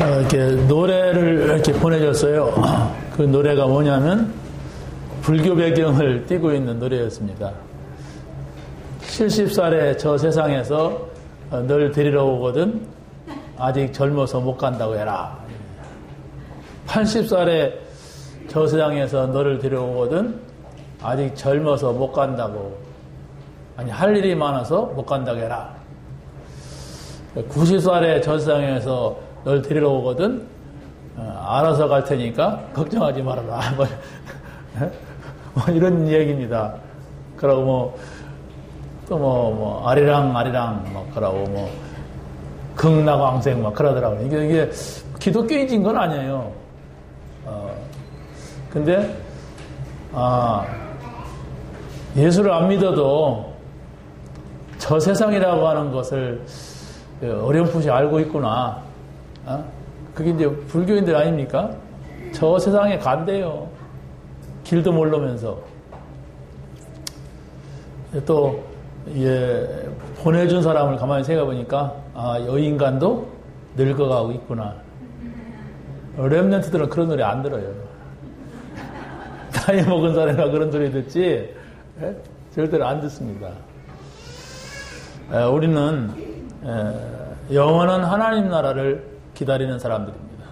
이렇게 노래를 이렇게 보내줬어요. 그 노래가 뭐냐면 불교 배경을 띠고 있는 노래였습니다. 70살에 저 세상에서 널 데리러 오거든 아직 젊어서 못 간다고 해라. 80살에 저 세상에서 너를 데려오거든 아직 젊어서 못 간다고, 아니 할 일이 많아서 못 간다고 해라. 90살에 저 세상에서 널 데리러 오거든 알아서 갈 테니까 걱정하지 말아라. 뭐 이런 얘기입니다. 그러고 또 아리랑 막 그러고 극락왕생 막 그러더라고요. 이게 기독교인인 건 아니에요. 근데 예수를 안 믿어도 저 세상이라고 하는 것을 어렴풋이 알고 있구나. 그게 이제 불교인들 아닙니까? 저 세상에 간대요. 길도 모르면서. 또 보내준 사람을 가만히 생각해보니까 이 인간도 늙어가고 있구나. 랩런트들은 그런 노래 안 들어요. 나이 먹은 사람이라 그런 소리 듣지 절대로 안 듣습니다. 우리는 영원한 하나님 나라를 기다리는 사람들입니다.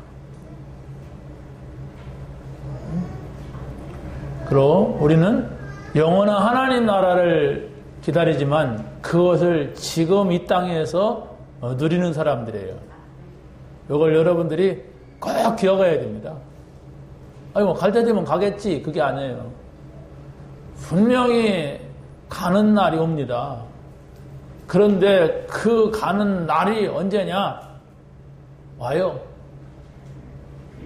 그리고 우리는 영원한 하나님 나라를 기다리지만 그것을 지금 이 땅에서 누리는 사람들이에요. 이걸 여러분들이 꼭 기억해야 됩니다. 갈 때 되면 가겠지. 그게 아니에요. 분명히 가는 날이 옵니다. 그런데 그 가는 날이 언제냐? 와요.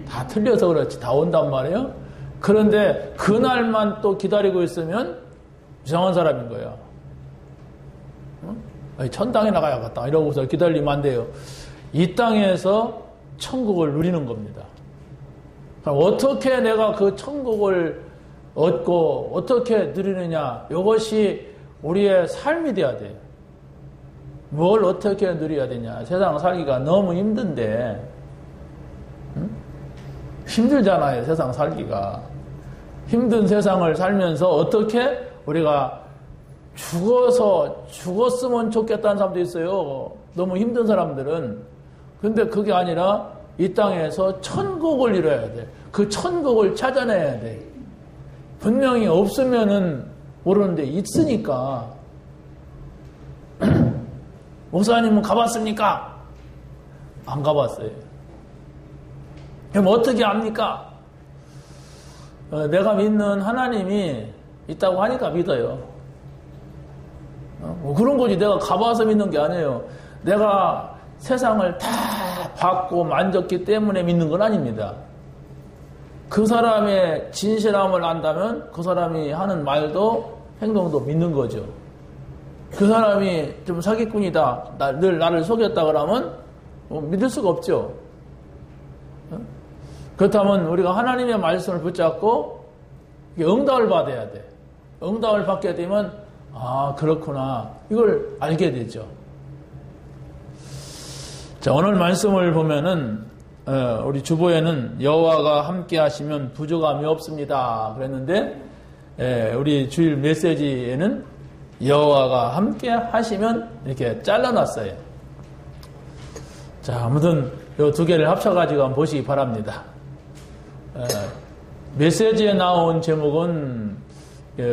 다 틀려서 그렇지. 다 온단 말이에요. 그런데 그날만 또 기다리고 있으면 이상한 사람인 거예요. 천당에 나가야겠다 이러고서 기다리면 안 돼요. 이 땅에서 천국을 누리는 겁니다. 어떻게 내가 그 천국을 얻고 어떻게 누리느냐, 이것이 우리의 삶이 돼야 돼요. 뭘 어떻게 누려야 되냐. 세상 살기가 너무 힘든데, 힘들잖아요. 세상 살기가. 힘든 세상을 살면서 어떻게 우리가 죽었으면 좋겠다는 사람도 있어요. 너무 힘든 사람들은. 근데 그게 아니라 이 땅에서 천국을 이뤄야 돼. 그 천국을 찾아내야 돼. 분명히 없으면은 모르는데 있으니까. 목사님은 가봤습니까? 안 가봤어요. 그럼 어떻게 압니까? 내가 믿는 하나님이 있다고 하니까 믿어요. 그런 거지. 내가 가봐서 믿는 게 아니에요. 내가 세상을 다 봤고 만졌기 때문에 믿는 건 아닙니다. 그 사람의 진실함을 안다면 그 사람이 하는 말도 행동도 믿는 거죠. 그 사람이 좀 사기꾼이다, 늘 나를 속였다 그러면 믿을 수가 없죠. 그렇다면 우리가 하나님의 말씀을 붙잡고 응답을 받아야 돼. 응답을 받게 되면 그렇구나, 이걸 알게 되죠. 자, 오늘 말씀을 보면은 우리 주보에는 여호와가 함께 하시면 부족함이 없습니다 그랬는데, 우리 주일 메시지에는 여호와가 함께 하시면 이렇게 잘라놨어요. 자, 아무튼 이 두 개를 합쳐가지고 한번 보시기 바랍니다. 메시지에 나온 제목은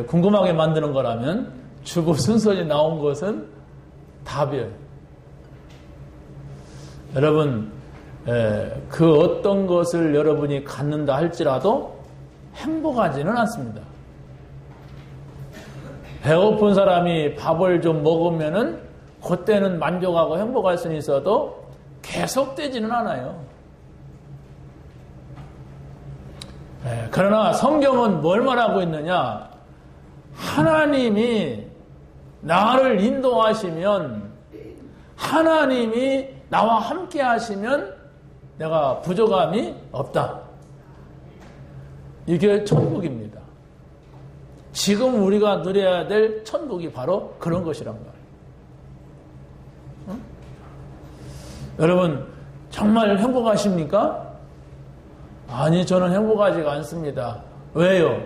궁금하게 만드는 거라면, 주보 순서에 나온 것은 답이에요. 여러분, 그 어떤 것을 여러분이 갖는다 할지라도 행복하지는 않습니다. 배고픈 사람이 밥을 좀 먹으면은 그때는 만족하고 행복할 수는 있어도 계속되지는 않아요. 그러나 성경은 뭘 말하고 있느냐? 하나님이 나를 인도하시면, 하나님이 나와 함께 하시면 내가 부족함이 없다. 이게 천국입니다. 지금 우리가 누려야 될 천국이 바로 그런 것이란 말이에요. 여러분, 정말 행복하십니까? 아니, 저는 행복하지가 않습니다. 왜요?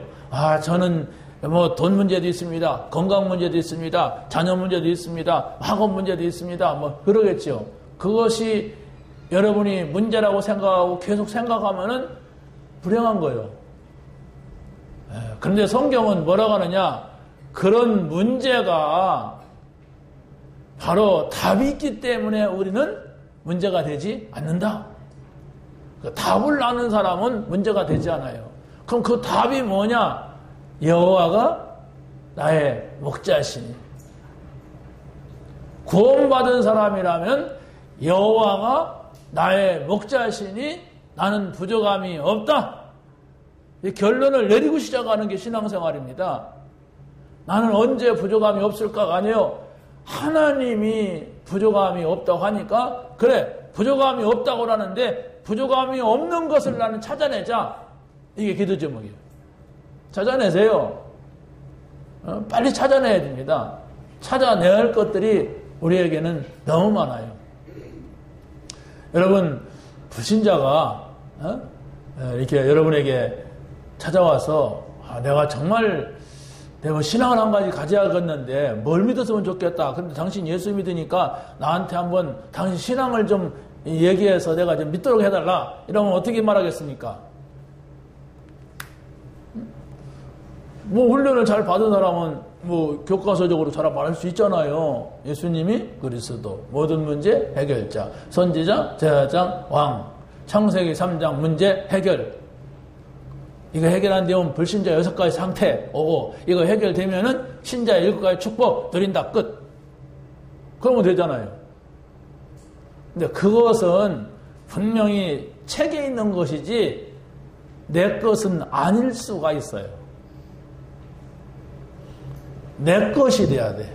저는 뭐 돈 문제도 있습니다. 건강 문제도 있습니다. 자녀 문제도 있습니다. 학업 문제도 있습니다. 뭐 그러겠죠. 그것이 여러분이 문제라고 생각하고 계속 생각하면은 불행한 거예요. 그런데 성경은 뭐라고 하느냐? 그런 문제가 바로 답이 있기 때문에 우리는 문제가 되지 않는다. 그 답을 아는 사람은 문제가 되지 않아요. 그럼 그 답이 뭐냐? 여호와가 나의 목자시니. 구원받은 사람이라면 여호와가 나의 목자시니 나는 부족함이 없다. 이 결론을 내리고 시작하는 게 신앙생활입니다. 나는 언제 부족함이 없을까가 아니에요. 하나님이 부족함이 없다고 하니까 그래, 부족함이 없다고 하는데 부족함이 없는 것을 나는 찾아내자. 이게 기도 제목이에요. 찾아내세요. 빨리 찾아내야 됩니다. 찾아내야 할 것들이 우리에게는 너무 많아요. 여러분, 불신자가 이렇게 여러분에게 찾아와서 내가 정말 내가 신앙을 한 가지 가져야겠는데 뭘 믿었으면 좋겠다. 그런데 당신 예수 믿으니까 나한테 한번 당신 신앙을 좀 얘기해서 내가 좀 믿도록 해달라. 이러면 어떻게 말하겠습니까? 뭐 훈련을 잘 받은 사람은 뭐 교과서적으로 잘 말할 수 있잖아요. 예수님이 그리스도, 모든 문제 해결자, 선지자, 제사장, 왕, 창세기 3장 문제 해결. 이거 해결 안 되면 불신자 6가지 상태 오고, 이거 해결되면은 신자 7가지 축복 누린다, 끝. 그러면 되잖아요. 근데 그것은 분명히 책에 있는 것이지 내 것은 아닐 수가 있어요. 내 것이 돼야 돼.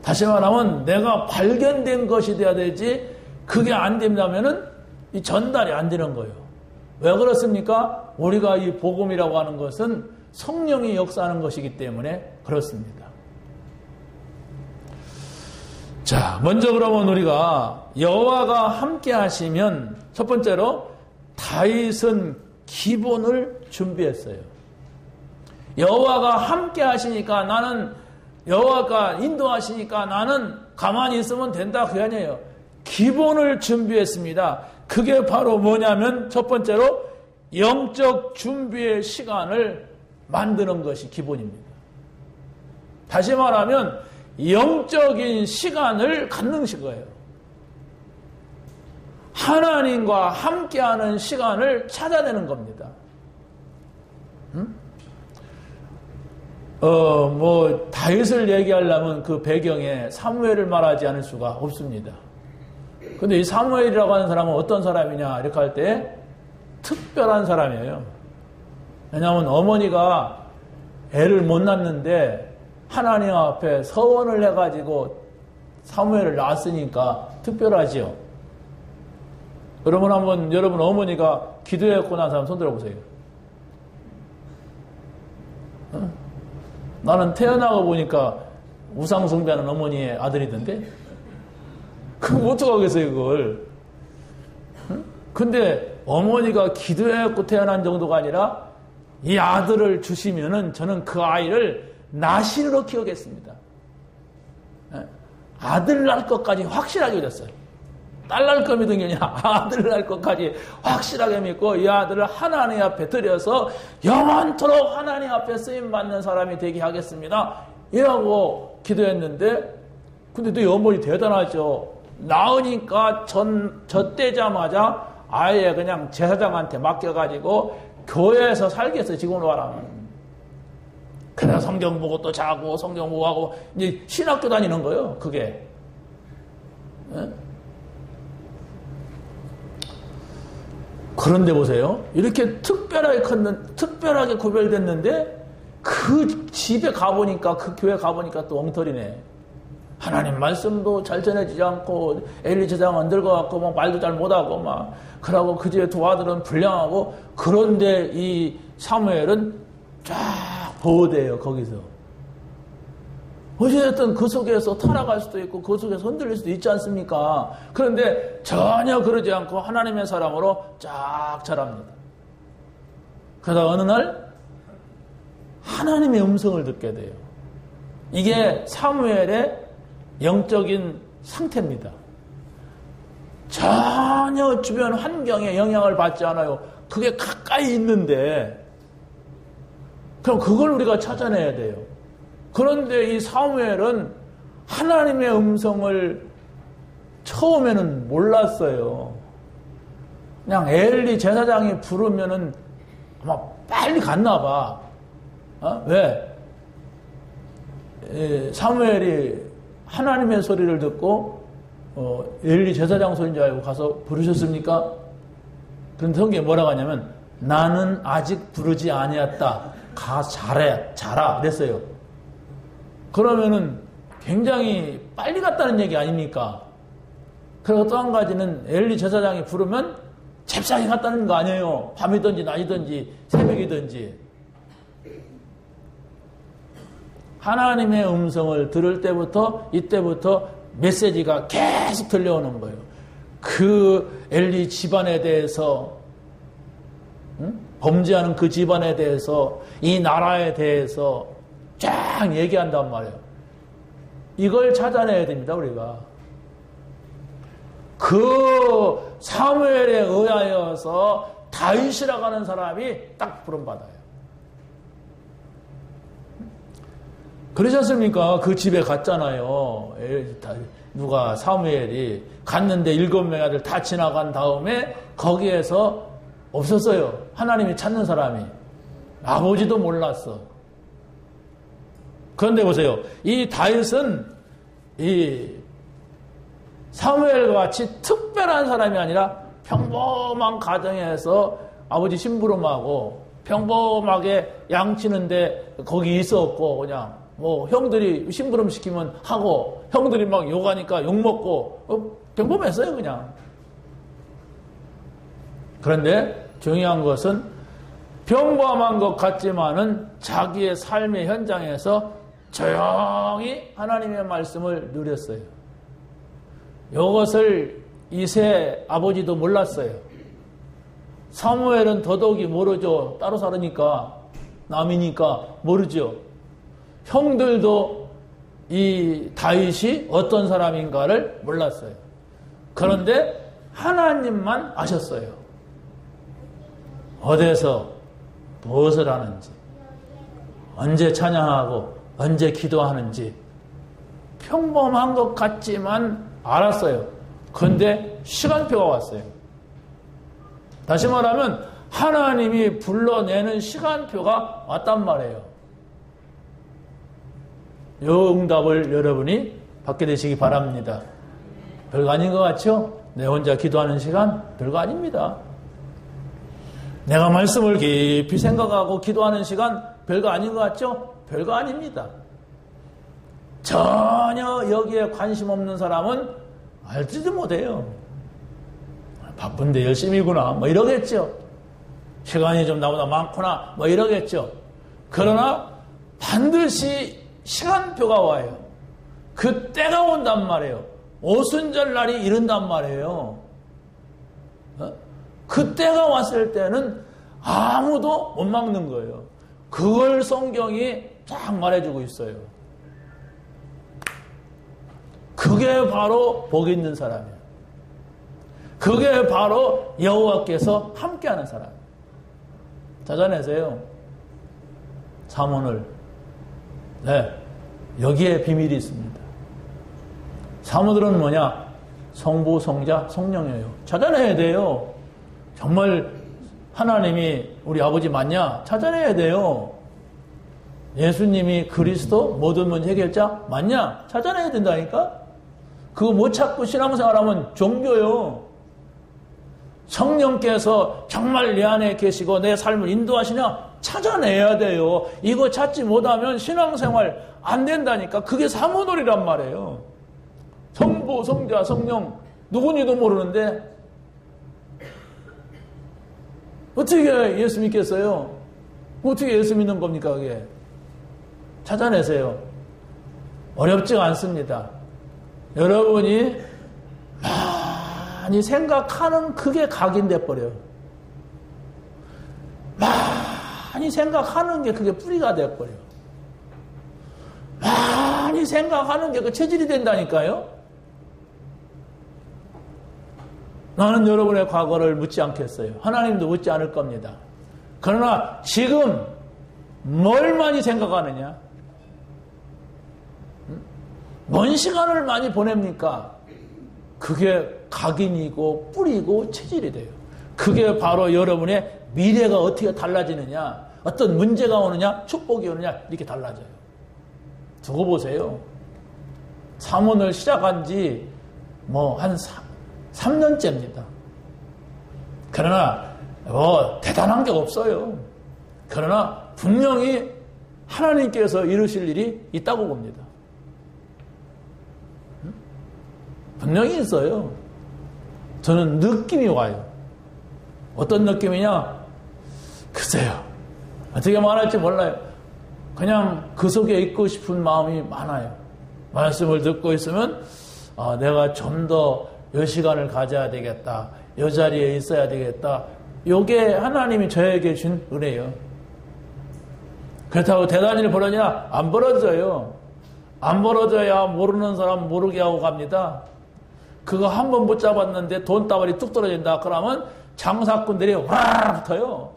다시 말하면 내가 발견된 것이 돼야 되지, 그게 안 된다면은 이 전달이 안 되는 거예요. 왜 그렇습니까? 우리가 이 복음이라고 하는 것은 성령이 역사하는 것이기 때문에 그렇습니다. 자, 먼저 그러면 우리가 여호와가 함께 하시면 첫 번째로 다윗은 기본을 준비했어요. 여호와가 함께 하시니까 나는, 여호와가 인도하시니까 나는 가만히 있으면 된다, 그게 아니에요. 기본을 준비했습니다. 그게 바로 뭐냐면 첫 번째로 영적 준비의 시간을 만드는 것이 기본입니다. 다시 말하면 영적인 시간을 갖는 거예요. 하나님과 함께하는 시간을 찾아내는 겁니다. 다윗을 얘기하려면 그 배경에 사무엘을 말하지 않을 수가 없습니다. 근데 이 사무엘이라고 하는 사람은 어떤 사람이냐, 이렇게 할 때 특별한 사람이에요. 왜냐하면 어머니가 애를 못 낳는데 하나님 앞에 서원을 해가지고 사무엘을 낳았으니까 특별하지요. 여러분 어머니가 기도했고 난 사람 손 들어보세요. 나는 태어나고 보니까 우상숭배하는 어머니의 아들이던데? 그럼 어떡하겠어요, 그걸? 근데 어머니가 기도해갖고 태어난 정도가 아니라 이 아들을 주시면은 저는 그 아이를 나신으로 키우겠습니다. 아들 낳을 것까지 확실하게 믿었어요. 딸 낳을 거 믿은 게 아니라 아들 낳을 것까지 확실하게 믿고 이 아들을 하나님 앞에 드려서 영원토록 하나님 앞에 쓰임받는 사람이 되게 하겠습니다. 이라고 기도했는데, 근데 또 어머니 대단하죠. 낳으니까 젖대자마자 아예 그냥 제사장한테 맡겨가지고 교회에서 살겠어요, 지금으로 말하면. 그래서 성경 보고 또 자고 성경 보고 하고 이제 신학교 다니는 거예요, 그게. 그런데 보세요. 이렇게 특별하게 구별됐는데 그 집에 가보니까, 그 교회 가보니까 또 엉터리네. 하나님 말씀도 잘 전해지지 않고 엘리 제사장은 늙어갖고 막 말도 잘 못하고 막 그러고 그 집에 두 아들은 불량하고, 그런데 이 사무엘은 쫙 보호돼요, 거기서. 어찌됐든 그 속에서 타락할 수도 있고 그 속에서 흔들릴 수도 있지 않습니까? 그런데 전혀 그러지 않고 하나님의 사람으로 쫙 자랍니다. 그러다 어느 날 하나님의 음성을 듣게 돼요. 이게 사무엘의 영적인 상태입니다. 전혀 주변 환경에 영향을 받지 않아요. 그게 가까이 있는데 그럼 그걸 우리가 찾아내야 돼요. 그런데 이 사무엘은 하나님의 음성을 처음에는 몰랐어요. 그냥 엘리 제사장이 부르면은 아마 빨리 갔나 봐. 왜? 사무엘이 하나님의 소리를 듣고 엘리 제사장 소리인 줄 알고 가서 부르셨습니까? 그런데 성경에 뭐라고 하냐면 나는 아직 부르지 아니었다. 가 자라 그랬어요. 그러면은 굉장히 빨리 갔다는 얘기 아닙니까? 그리고 또 한 가지는 엘리 제사장이 부르면 잽싸게 갔다는 거 아니에요. 밤이든지 낮이든지 새벽이든지. 하나님의 음성을 들을 때부터 이때부터 메시지가 계속 들려오는 거예요. 그 엘리 집안에 대해서 범죄하는 그 집안에 대해서 이 나라에 대해서 쫙 얘기한단 말이에요. 이걸 찾아내야 됩니다. 우리가. 그 사무엘에 의하여서 다윗이라고 하는 사람이 딱 부름받아요. 그러지 않습니까? 그 집에 갔잖아요. 누가 사무엘이 갔는데 7명의 아들 다 지나간 다음에 거기에서 없었어요. 하나님이 찾는 사람이. 아버지도 몰랐어. 그런데 보세요. 이 다윗은 이 사무엘과 같이 특별한 사람이 아니라 평범한 가정에서 아버지 심부름하고 평범하게 양치는데 거기 있었고 그냥 뭐 형들이 심부름 시키면 하고 형들이 막 욕하니까 욕먹고 평범했어요 그냥. 그런데 중요한 것은 평범한 것 같지만은 자기의 삶의 현장에서 조용히 하나님의 말씀을 누렸어요. 이것을 이세 아버지도 몰랐어요. 사무엘은 더더욱이 모르죠. 따로 살으니까 남이니까 모르죠. 형들도 이 다윗이 어떤 사람인가를 몰랐어요. 그런데 하나님만 아셨어요. 어디서 무엇을 하는지, 언제 찬양하고 언제 기도하는지 평범한 것 같지만 알았어요. 그런데 시간표가 왔어요. 다시 말하면 하나님이 불러내는 시간표가 왔단 말이에요. 이 응답을 여러분이 받게 되시기 바랍니다. 별거 아닌 것 같죠? 내 혼자 기도하는 시간 별거 아닙니다. 내가 말씀을 깊이 생각하고 기도하는 시간 별거 아닌 것 같죠? 별거 아닙니다. 전혀 여기에 관심 없는 사람은 알지도 못해요. 바쁜데 열심히구나 뭐 이러겠죠. 시간이 좀 나보다 많구나 뭐 이러겠죠. 그러나 반드시 시간표가 와요. 그 때가 온단 말이에요. 오순절 날이 이른단 말이에요. 그 때가 왔을 때는 아무도 못 막는 거예요. 그걸 성경이 쫙 말해주고 있어요. 그게 바로 복 있는 사람이에요. 그게 바로 여호와께서 함께하는 사람. 찾아내세요. 사문을. 네, 여기에 비밀이 있습니다. 사무들은 뭐냐? 성부, 성자, 성령이에요. 찾아내야 돼요. 정말 하나님이 우리 아버지 맞냐? 찾아내야 돼요. 예수님이 그리스도 모든 문제 해결자 맞냐? 찾아내야 된다니까? 그거 못 찾고 신앙생활하면 종교요. 성령께서 정말 내 안에 계시고 내 삶을 인도하시냐? 찾아내야 돼요. 이거 찾지 못하면 신앙생활 안 된다니까. 그게 사모놀이란 말이에요. 성부, 성자, 성령 누군지도 모르는데 어떻게 예수 믿겠어요? 어떻게 예수 믿는 겁니까 그게? 찾아내세요. 어렵지가 않습니다. 여러분이 많이 생각하는 그게 각인돼 버려요. 많이 생각하는 게 그게 뿌리가 돼 버려요. 많이 생각하는 게 그 체질이 된다니까요. 나는 여러분의 과거를 묻지 않겠어요. 하나님도 묻지 않을 겁니다. 그러나 지금 뭘 많이 생각하느냐? 뭔 시간을 많이 보냅니까? 그게 각인이고 뿌리고 체질이 돼요. 그게 바로 여러분의 미래가 어떻게 달라지느냐, 어떤 문제가 오느냐, 축복이 오느냐, 이렇게 달라져요. 두고 보세요. 사문을 시작한 지 한 3년째입니다. 그러나 대단한 게 없어요. 그러나 분명히 하나님께서 이루실 일이 있다고 봅니다. 분명히 있어요. 저는 느낌이 와요. 어떤 느낌이냐? 글쎄요. 어떻게 말할지 몰라요. 그냥 그 속에 있고 싶은 마음이 많아요. 말씀을 듣고 있으면 내가 좀 더 이 시간을 가져야 되겠다. 이 자리에 있어야 되겠다. 이게 하나님이 저에게 준 은혜예요. 그렇다고 대단히 벌어지냐? 안 벌어져요. 안 벌어져야 모르는 사람 모르게 하고 갑니다. 그거 한 번 붙잡았는데 돈다발이 뚝 떨어진다. 그러면 장사꾼들이 와 붙어요.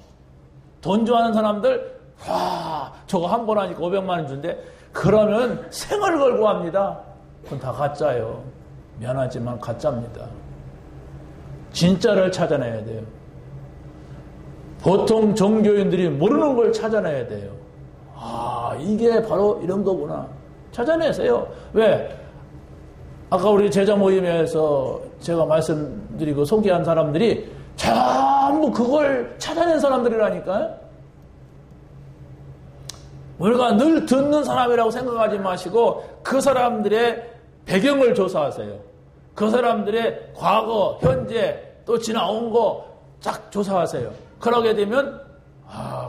돈 좋아하는 사람들 와 저거 한 번 하니까 500만 원 준대. 그러면 생을 걸고 합니다. 그건 다 가짜예요. 미안하지만 가짜입니다. 진짜를 찾아내야 돼요. 보통 종교인들이 모르는 걸 찾아내야 돼요. 이게 바로 이런 거구나. 찾아내세요. 왜? 아까 우리 제자 모임에서 제가 말씀드리고 소개한 사람들이 전부 그걸 찾아낸 사람들이라니까요. 우리가 늘 듣는 사람이라고 생각하지 마시고 그 사람들의 배경을 조사하세요. 그 사람들의 과거, 현재, 또 지나온 거 쫙 조사하세요. 그러게 되면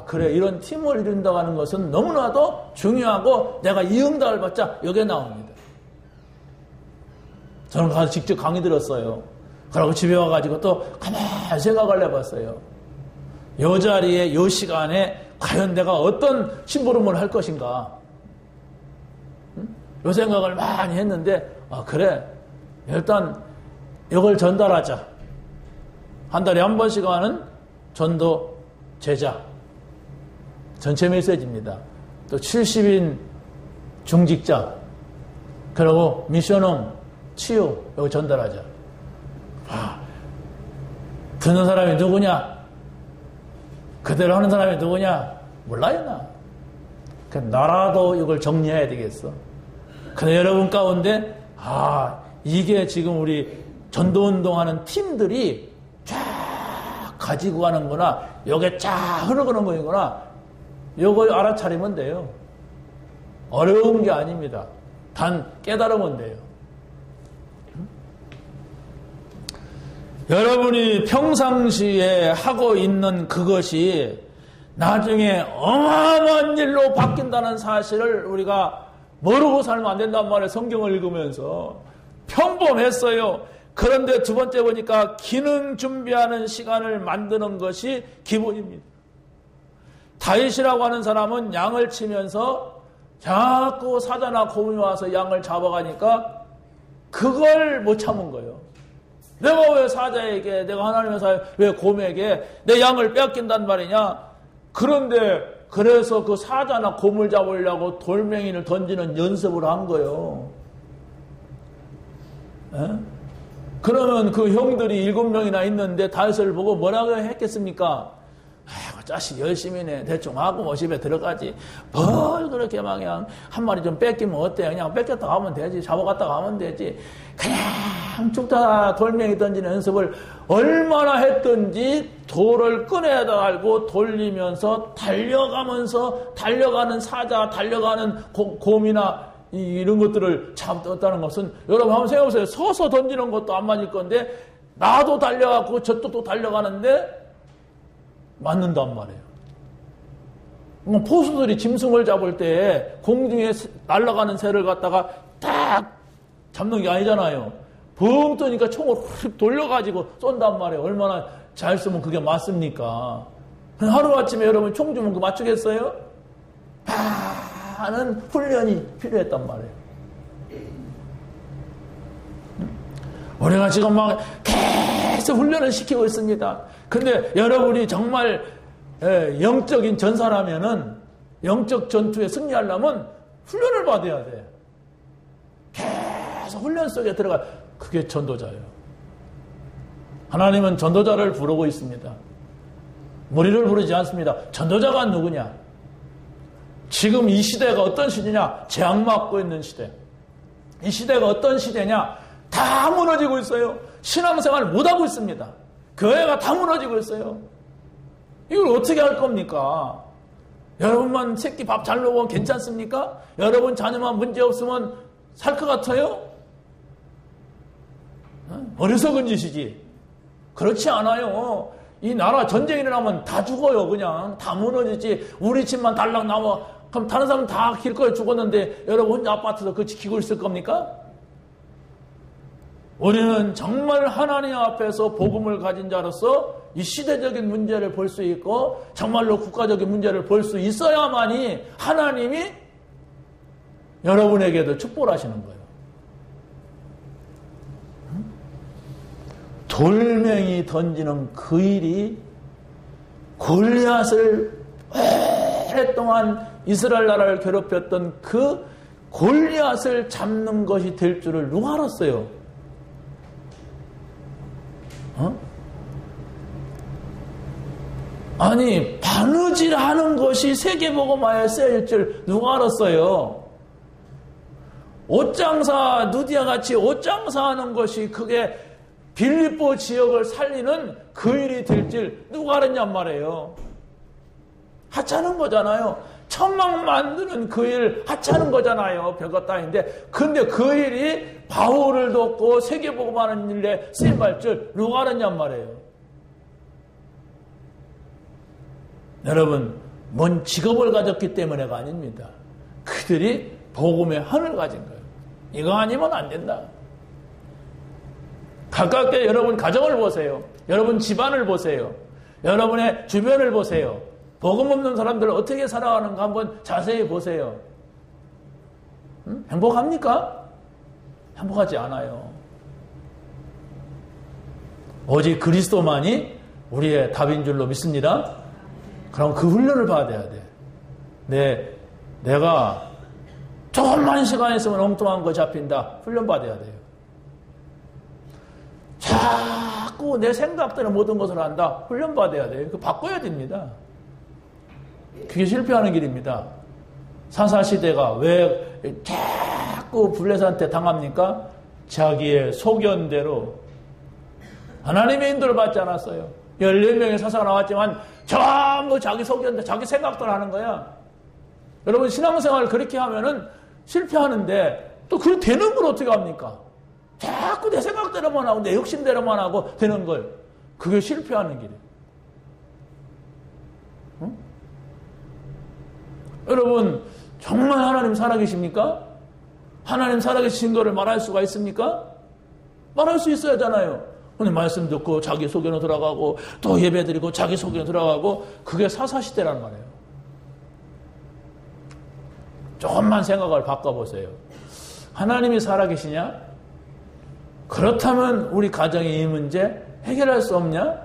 그래 이런 팀을 이룬다고 하는 것은 너무나도 중요하고 내가 이 응답을 받자 여기에 나옵니다. 저는 가서 직접 강의 들었어요. 그러고 집에 와가지고 또 가만히 생각을 해봤어요. 이 자리에 이 시간에 과연 내가 어떤 심부름을 할 것인가. 이 생각을 많이 했는데 그래 일단 이걸 전달하자. 한 달에 한 번씩 하는 전도 제자 전체 메시지입니다. 또 70인 중직자 그리고 미션홈 치유 여기 전달하자. 듣는 사람이 누구냐? 그대로 하는 사람이 누구냐? 몰라요 나. 나라도 이걸 정리해야 되겠어. 근데 여러분 가운데 이게 지금 우리 전도운동하는 팀들이 쫙 가지고 가는구나. 요게 쫙 흐르는 거이구나. 요거 알아차리면 돼요. 어려운 게 아닙니다. 단 깨달으면 돼요. 여러분이 평상시에 하고 있는 그것이 나중에 어마어마한 일로 바뀐다는 사실을 우리가 모르고 살면 안 된단 말이에요. 성경을 읽으면서. 평범했어요. 그런데 두 번째 보니까 기능 준비하는 시간을 만드는 것이 기본입니다. 다윗이라고 하는 사람은 양을 치면서 자꾸 사자나 곰이 와서 양을 잡아가니까 그걸 못 참은 거예요. 내가 왜 사자에게, 내가 하나님의 사회, 왜 곰에게 내 양을 뺏긴단 말이냐? 그런데 그래서 그 사자나 곰을 잡으려고 돌멩이를 던지는 연습을 한 거예요. 에? 그러면 그 형들이 7명이나 있는데 다윗을 보고 뭐라고 했겠습니까? 아이고 자식 열심히네. 대충 하고 뭐 집에 들어가지. 뭘 그렇게 막 그냥 한 마리 좀 뺏기면 어때? 그냥 뺏겼다 가면 되지. 잡아갔다 가면 되지. 그냥 죽다 돌멩이 던지는 연습을 얼마나 했든지 돌을 끈에다 달고 돌리면서 달려가면서 달려가는 사자, 달려가는 곰이나 이런 것들을 잡았다는 것은 여러분 한번 생각해보세요. 서서 던지는 것도 안 맞을 건데 나도 달려가고 저도 또 달려가는데 맞는단 말이에요. 포수들이 짐승을 잡을 때 공중에 날아가는 새를 갖다가 딱 잡는 게 아니잖아요. 붕 뜨니까 총을 휙 돌려가지고 쏜단 말이에요. 얼마나 잘 쏘면 그게 맞습니까? 하루아침에 여러분 총 주면 그거 맞추겠어요? 많은 훈련이 필요했단 말이에요. 우리가 지금 막 계속 훈련을 시키고 있습니다. 근데 여러분이 정말 영적인 전사라면은, 영적 전투에 승리하려면 훈련을 받아야 돼. 계속 훈련 속에 들어가. 그게 전도자예요. 하나님은 전도자를 부르고 있습니다. 무리를 부르지 않습니다. 전도자가 누구냐? 지금 이 시대가 어떤 시대냐? 재앙 맞고 있는 시대. 이 시대가 어떤 시대냐? 다 무너지고 있어요. 신앙생활 못하고 있습니다. 교회가 다 무너지고 있어요. 이걸 어떻게 할 겁니까? 여러분만 새끼 밥 잘 먹으면 괜찮습니까? 여러분 자녀만 문제 없으면 살 것 같아요? 어리석은 짓이지. 그렇지 않아요. 이 나라 전쟁이 일어나면 다 죽어요. 그냥 다 무너지지. 우리 집만 달랑 나와. 그럼 다른 사람 다 길거리에 죽었는데 여러분 혼자 아파트에서 그거 지키고 있을 겁니까? 우리는 정말 하나님 앞에서 복음을 가진 자로서 이 시대적인 문제를 볼 수 있고 정말로 국가적인 문제를 볼 수 있어야만이 하나님이 여러분에게도 축복을 하시는 거예요. 돌멩이 던지는 그 일이 골리앗을 오랫동안 이스라엘 나라를 괴롭혔던 그 골리앗을 잡는 것이 될 줄을 누가 알았어요? 아니, 바느질하는 것이 세계복음화에 쓰일 줄 누가 알았어요? 옷장사, 누디아 같이 옷장사하는 것이 그게 빌립보 지역을 살리는 그 일이 될 줄 누가 알았냔 말이에요. 하찮은 거잖아요. 천막 만드는 그 일 하찮은 거잖아요. 별것 따윈데. 근데 그 일이 바울을 돕고 세계복음하는 일에 쓰임받을 줄 누가 알았냔 말이에요. 여러분, 뭔 직업을 가졌기 때문에가 아닙니다. 그들이 복음의 한을 가진 거예요. 이거 아니면 안 된다. 가깝게 여러분 가정을 보세요. 여러분 집안을 보세요. 여러분의 주변을 보세요. 복음 없는 사람들 어떻게 살아가는가 한번 자세히 보세요. 행복합니까? 행복하지 않아요. 오직 그리스도만이 우리의 답인 줄로 믿습니다. 그럼 그 훈련을 받아야 돼. 내가 조금만 시간 있으면 엉뚱한 거 잡힌다. 훈련 받아야 돼요. 자꾸 내 생각대로 모든 것을 한다. 훈련 받아야 돼요. 그거 바꿔야 됩니다. 그게 실패하는 길입니다. 사사시대가 왜 자꾸 블레셋한테 당합니까? 자기의 소견대로 하나님의 인도를 받지 않았어요. 14명의 사사가 나왔지만 전부 자기 소견대로 자기 생각대로 하는 거야. 여러분 신앙생활을 그렇게 하면은 실패하는데 또 그렇게 되는 걸 어떻게 합니까? 자꾸 내 생각대로만 하고 내 욕심대로만 하고 되는 걸. 그게 실패하는 길이에요. 응? 여러분 정말 하나님 살아계십니까? 하나님 살아계신 거를 말할 수가 있습니까? 말할 수 있어야 하잖아요. 오늘 말씀 듣고 자기 소견으로 들어가고 또 예배드리고 자기 소견으로 들어가고 그게 사사시대란 말이에요. 조금만 생각을 바꿔보세요. 하나님이 살아계시냐? 그렇다면 우리 가정의 이 문제 해결할 수 없냐?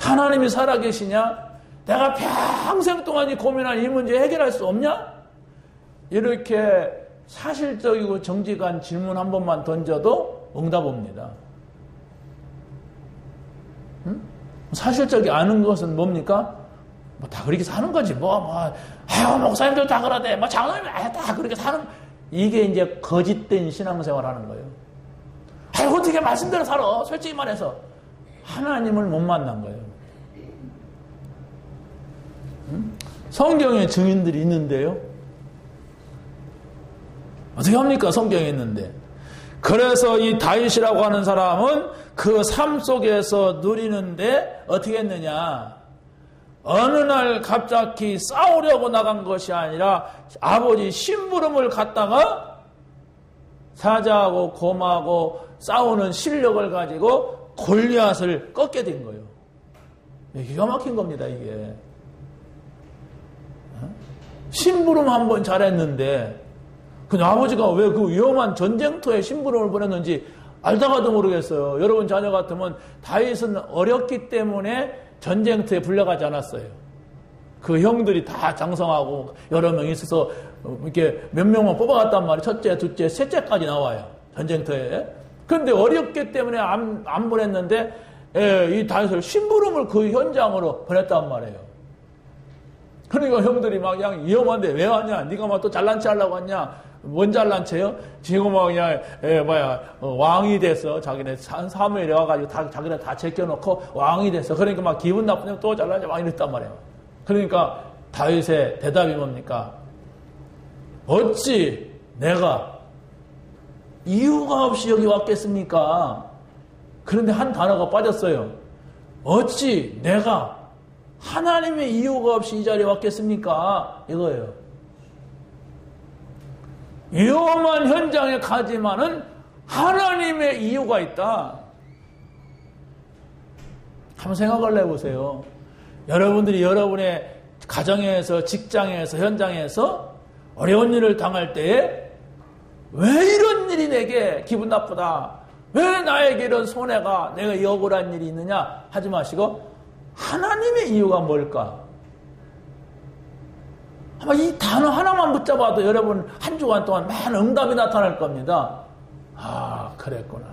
하나님이 살아계시냐? 내가 평생 동안 이 고민한 이 문제 해결할 수 없냐? 이렇게 사실적이고 정직한 질문 한 번만 던져도 응답 옵니다. 사실적이 아는 것은 뭡니까? 뭐 다 그렇게 사는 거지. 목사님들 다 그러대. 장로님 다 그렇게 사는. 이게 이제 거짓된 신앙생활 하는 거예요. 어떻게 말씀대로 살아? 솔직히 말해서. 하나님을 못 만난 거예요. 성경에 증인들이 있는데요. 어떻게 합니까? 성경에 있는데. 그래서 이 다윗이라고 하는 사람은 그 삶 속에서 누리는데 어떻게 했느냐. 어느 날 갑자기 싸우려고 나간 것이 아니라 아버지 심부름을 갔다가 사자하고 곰하고 싸우는 실력을 가지고 골리앗을 꺾게 된 거예요. 기가 막힌 겁니다, 이게. 심부름 한번 잘했는데, 근데 아버지가 왜 그 위험한 전쟁터에 심부름을 보냈는지 알다가도 모르겠어요. 여러분 자녀 같으면 다윗은 어렸기 때문에 전쟁터에 불려가지 않았어요. 그 형들이 다 장성하고 여러 명 있어서 이렇게 몇 명만 뽑아갔단 말이에요. 첫째, 둘째, 셋째까지 나와요. 전쟁터에. 그런데 어렸기 때문에 안 보냈는데 이 다윗을 심부름을 그 현장으로 보냈단 말이에요. 그러니까 형들이 막 그냥 위험한데 왜 왔냐? 네가 막 또 잘난 체 하려고 왔냐? 뭔 잘난 체요? 지금 막 그냥 왕이 됐어. 자기네 사무엘이 와가지고 자기네 다 제껴놓고 왕이 됐어. 그러니까 막 기분 나쁘면 또 잘난 체 막 이랬단 말이에요. 그러니까 다윗의 대답이 뭡니까? 어찌 내가 이유가 없이 여기 왔겠습니까? 그런데 한 단어가 빠졌어요. 어찌 내가 하나님의 이유가 없이 이 자리에 왔겠습니까? 이거예요. 위험한 현장에 가지만은 하나님의 이유가 있다. 한번 생각을 해보세요. 여러분들이 여러분의 가정에서, 직장에서, 현장에서 어려운 일을 당할 때에 왜 이런 일이 내게 기분 나쁘다, 왜 나에게 이런 손해가, 내가 이 억울한 일이 있느냐 하지 마시고 하나님의 이유가 뭘까? 아마 이 단어 하나만 붙잡아도 여러분 한 주간 동안 많은 응답이 나타날 겁니다. 아, 그랬구나.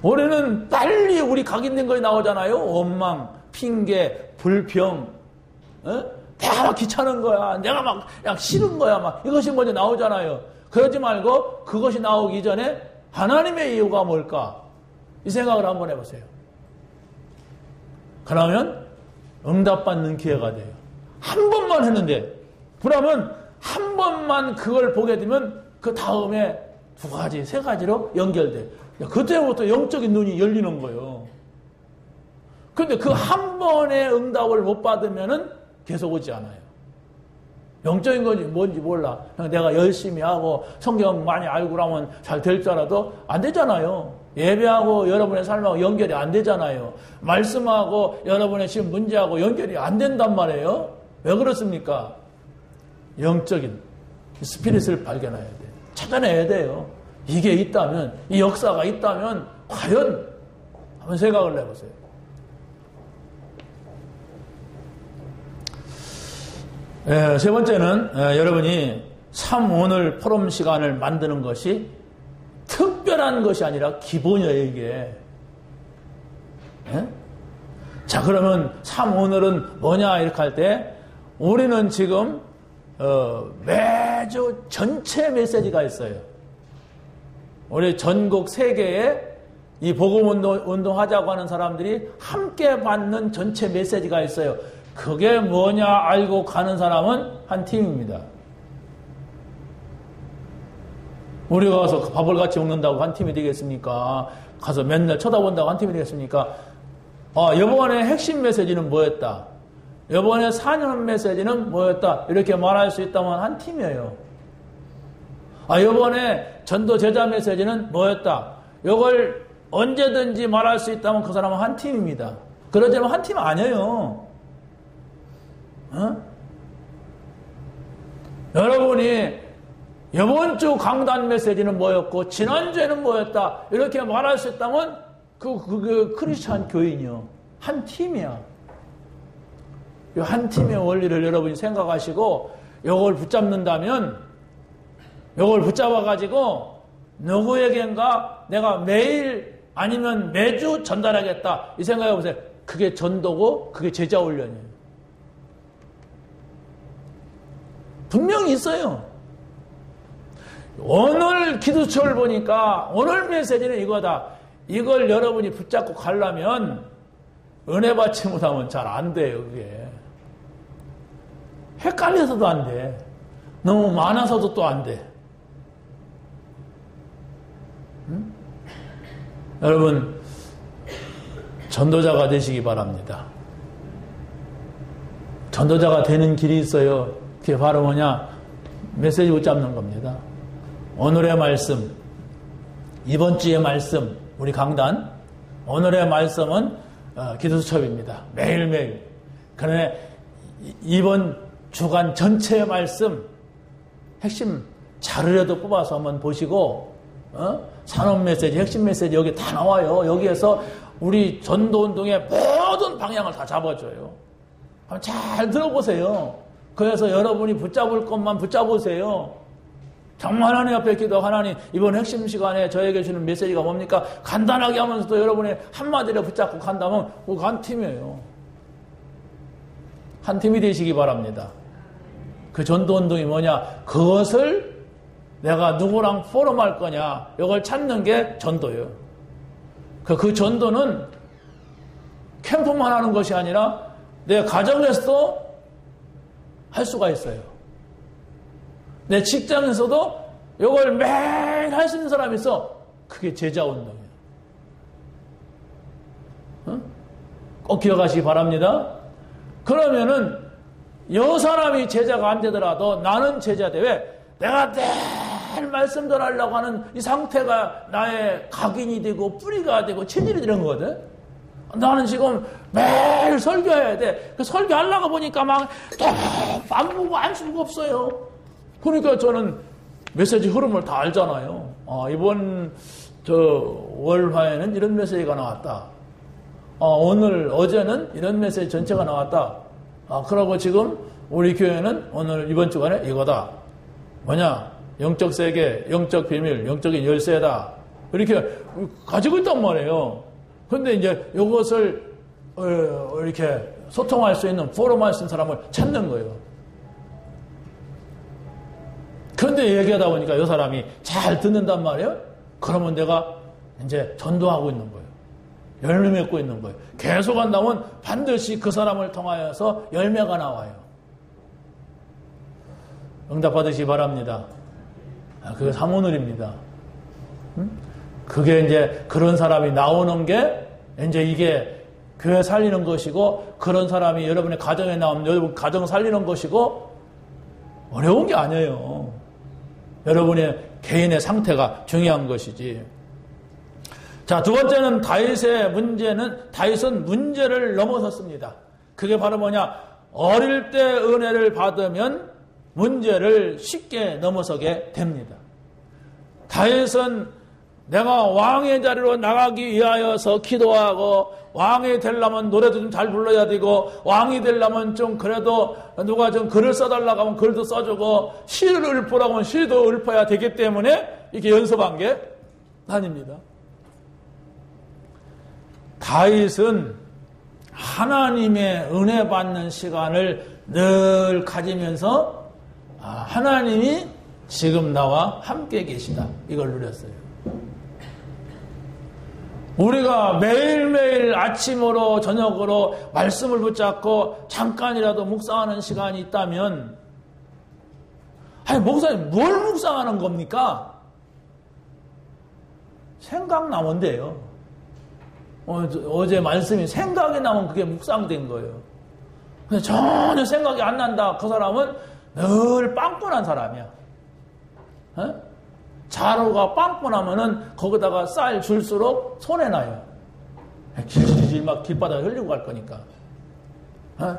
올해는 빨리 우리 각인된 거에 나오잖아요. 원망, 핑계, 불평, 내가 막 귀찮은 거야, 내가 막 싫은 거야, 막 이것이 먼저 나오잖아요. 그러지 말고 그것이 나오기 전에 하나님의 이유가 뭘까? 이 생각을 한번 해보세요. 그러면 응답받는 기회가 돼요. 한 번만 했는데, 그러면 한 번만 그걸 보게 되면 그 다음에 두 가지, 세 가지로 연결돼. 그때부터 영적인 눈이 열리는 거예요. 그런데 그 한 번의 응답을 못 받으면은 계속 오지 않아요. 영적인 건지 뭔지 몰라. 그냥 내가 열심히 하고 성경 많이 알고 그러면 잘 될 줄 알아도 안 되잖아요. 예배하고 여러분의 삶하고 연결이 안 되잖아요. 말씀하고 여러분의 지금 문제하고 연결이 안 된단 말이에요. 왜 그렇습니까? 영적인 스피릿을 발견해야 돼요. 찾아내야 돼요. 이게 있다면, 이 역사가 있다면 과연 한번 생각을 해보세요. 세 번째는 여러분이 참 오늘 포럼 시간을 만드는 것이 특별한 것이 아니라 기본이에요, 이게. 자, 그러면 참 오늘은 뭐냐 이렇게 할 때 우리는 지금 매주 전체 메시지가 있어요. 우리 전국 세계에 이 복음운동 하자고 하는 사람들이 함께 받는 전체 메시지가 있어요. 그게 뭐냐 알고 가는 사람은 한 팀입니다. 우리가 가서 밥을 같이 먹는다고 한 팀이 되겠습니까? 가서 맨날 쳐다본다고 한 팀이 되겠습니까? 이번에 핵심 메시지는 뭐였다? 이번에 4년 메시지는 뭐였다? 이렇게 말할 수 있다면 한 팀이에요. 이번에 전도 제자 메시지는 뭐였다? 이걸 언제든지 말할 수 있다면 그 사람은 한 팀입니다. 그러지만 한 팀 아니에요. 여러분이 이번 주 강단 메시지는 뭐였고 지난주에는 뭐였다 이렇게 말할 수 있다면 그 크리스찬 교인이요. 한 팀이야. 이 한 팀의 원리를 여러분이 생각하시고 이걸 붙잡는다면 이걸 붙잡아가지고 누구에겐가 내가 매일 아니면 매주 전달하겠다 이 생각해보세요. 그게 전도고 그게 제자 훈련이에요. 분명히 있어요. 오늘 기도처를 보니까 오늘 메시지는 이거다. 이걸 여러분이 붙잡고 가려면 은혜 받지 못하면 잘 안 돼요. 그게 헷갈려서도 안 돼. 너무 많아서도 또 안 돼. 여러분 전도자가 되시기 바랍니다. 전도자가 되는 길이 있어요. 그게 바로 뭐냐? 메시지 붙잡는 겁니다. 오늘의 말씀, 이번 주의 말씀, 우리 강단, 오늘의 말씀은 기도수첩입니다. 매일매일. 그러나 이번 주간 전체의 말씀, 핵심 자료라도 뽑아서 한번 보시고, 산업 메시지, 핵심 메시지 여기 다 나와요. 여기에서 우리 전도운동의 모든 방향을 다 잡아줘요. 한번 잘 들어보세요. 그래서 여러분이 붙잡을 것만 붙잡으세요. 정말 하나님 앞에 기도, 하나님 이번 핵심 시간에 저에게 주는 메시지가 뭡니까? 간단하게 하면서도 여러분이 한마디로 붙잡고 간다면 그거 한 팀이에요. 한 팀이 되시기 바랍니다. 그 전도운동이 뭐냐? 그것을 내가 누구랑 포럼할 거냐? 이걸 찾는 게 전도예요. 그 전도는 캠프만 하는 것이 아니라 내 가정에서도 할 수가 있어요. 내 직장에서도 이걸 매일 할 수 있는 사람이 있어. 그게 제자운동이에요. 꼭 기억하시기 바랍니다. 그러면은 여 사람이 제자가 안 되더라도 나는 제자돼. 왜? 내가 늘 말씀 전하려고 하는 이 상태가 나의 각인이 되고 뿌리가 되고 체질이 되는 거거든. 나는 지금 매일 설교해야 돼. 그 설교하려고 보니까 막 안 보고 안 수가 없어요. 그러니까 저는 메시지 흐름을 다 알잖아요. 이번 월화에는 이런 메시지가 나왔다. 오늘 어제는 이런 메시지 전체가 나왔다. 그러고 지금 우리 교회는 오늘 이번 주간에 이거다. 뭐냐? 영적 세계, 영적 비밀, 영적인 열쇠다. 이렇게 가지고 있단 말이에요. 근데 이제 이것을 이렇게 소통할 수 있는 포럼 할 수 있는 사람을 찾는 거예요. 그런데 얘기하다 보니까 이 사람이 잘 듣는단 말이에요. 그러면 내가 이제 전도하고 있는 거예요. 열매 맺고 있는 거예요. 계속 한다면 반드시 그 사람을 통하여서 열매가 나와요. 응답 받으시기 바랍니다. 그게 사모늘입니다. 그게 이제 그런 사람이 나오는 게 이제 이게 교회 살리는 것이고 그런 사람이 여러분의 가정에 나오면 여러분 가정 살리는 것이고 어려운 게 아니에요. 여러분의 개인의 상태가 중요한 것이지. 자, 두 번째는 다윗은 문제를 넘어섰습니다. 그게 바로 뭐냐? 어릴 때 은혜를 받으면 문제를 쉽게 넘어서게 됩니다. 다윗은 내가 왕의 자리로 나가기 위하여서 기도하고 왕이 되려면 노래도 좀 잘 불러야 되고 왕이 되려면 좀 그래도 누가 좀 글을 써달라고 하면 글도 써주고 시를 읊으라고 하면 시도 읊어야 되기 때문에 이렇게 연습한 게 아닙니다. 다윗은 하나님의 은혜 받는 시간을 늘 가지면서 하나님이 지금 나와 함께 계시다. 이걸 누렸어요. 우리가 매일매일 아침으로 저녁으로 말씀을 붙잡고 잠깐이라도 묵상하는 시간이 있다면 아니 목사님 뭘 묵상하는 겁니까? 생각나면 돼요. 어제 말씀이 생각이 나면 그게 묵상된 거예요. 근데 전혀 생각이 안 난다. 그 사람은 늘 빵꾸난 사람이야. 자루가 빵꾸나면은 거기다가 쌀 줄수록 손해나요. 길질 막 길바닥에 흘리고 갈 거니까.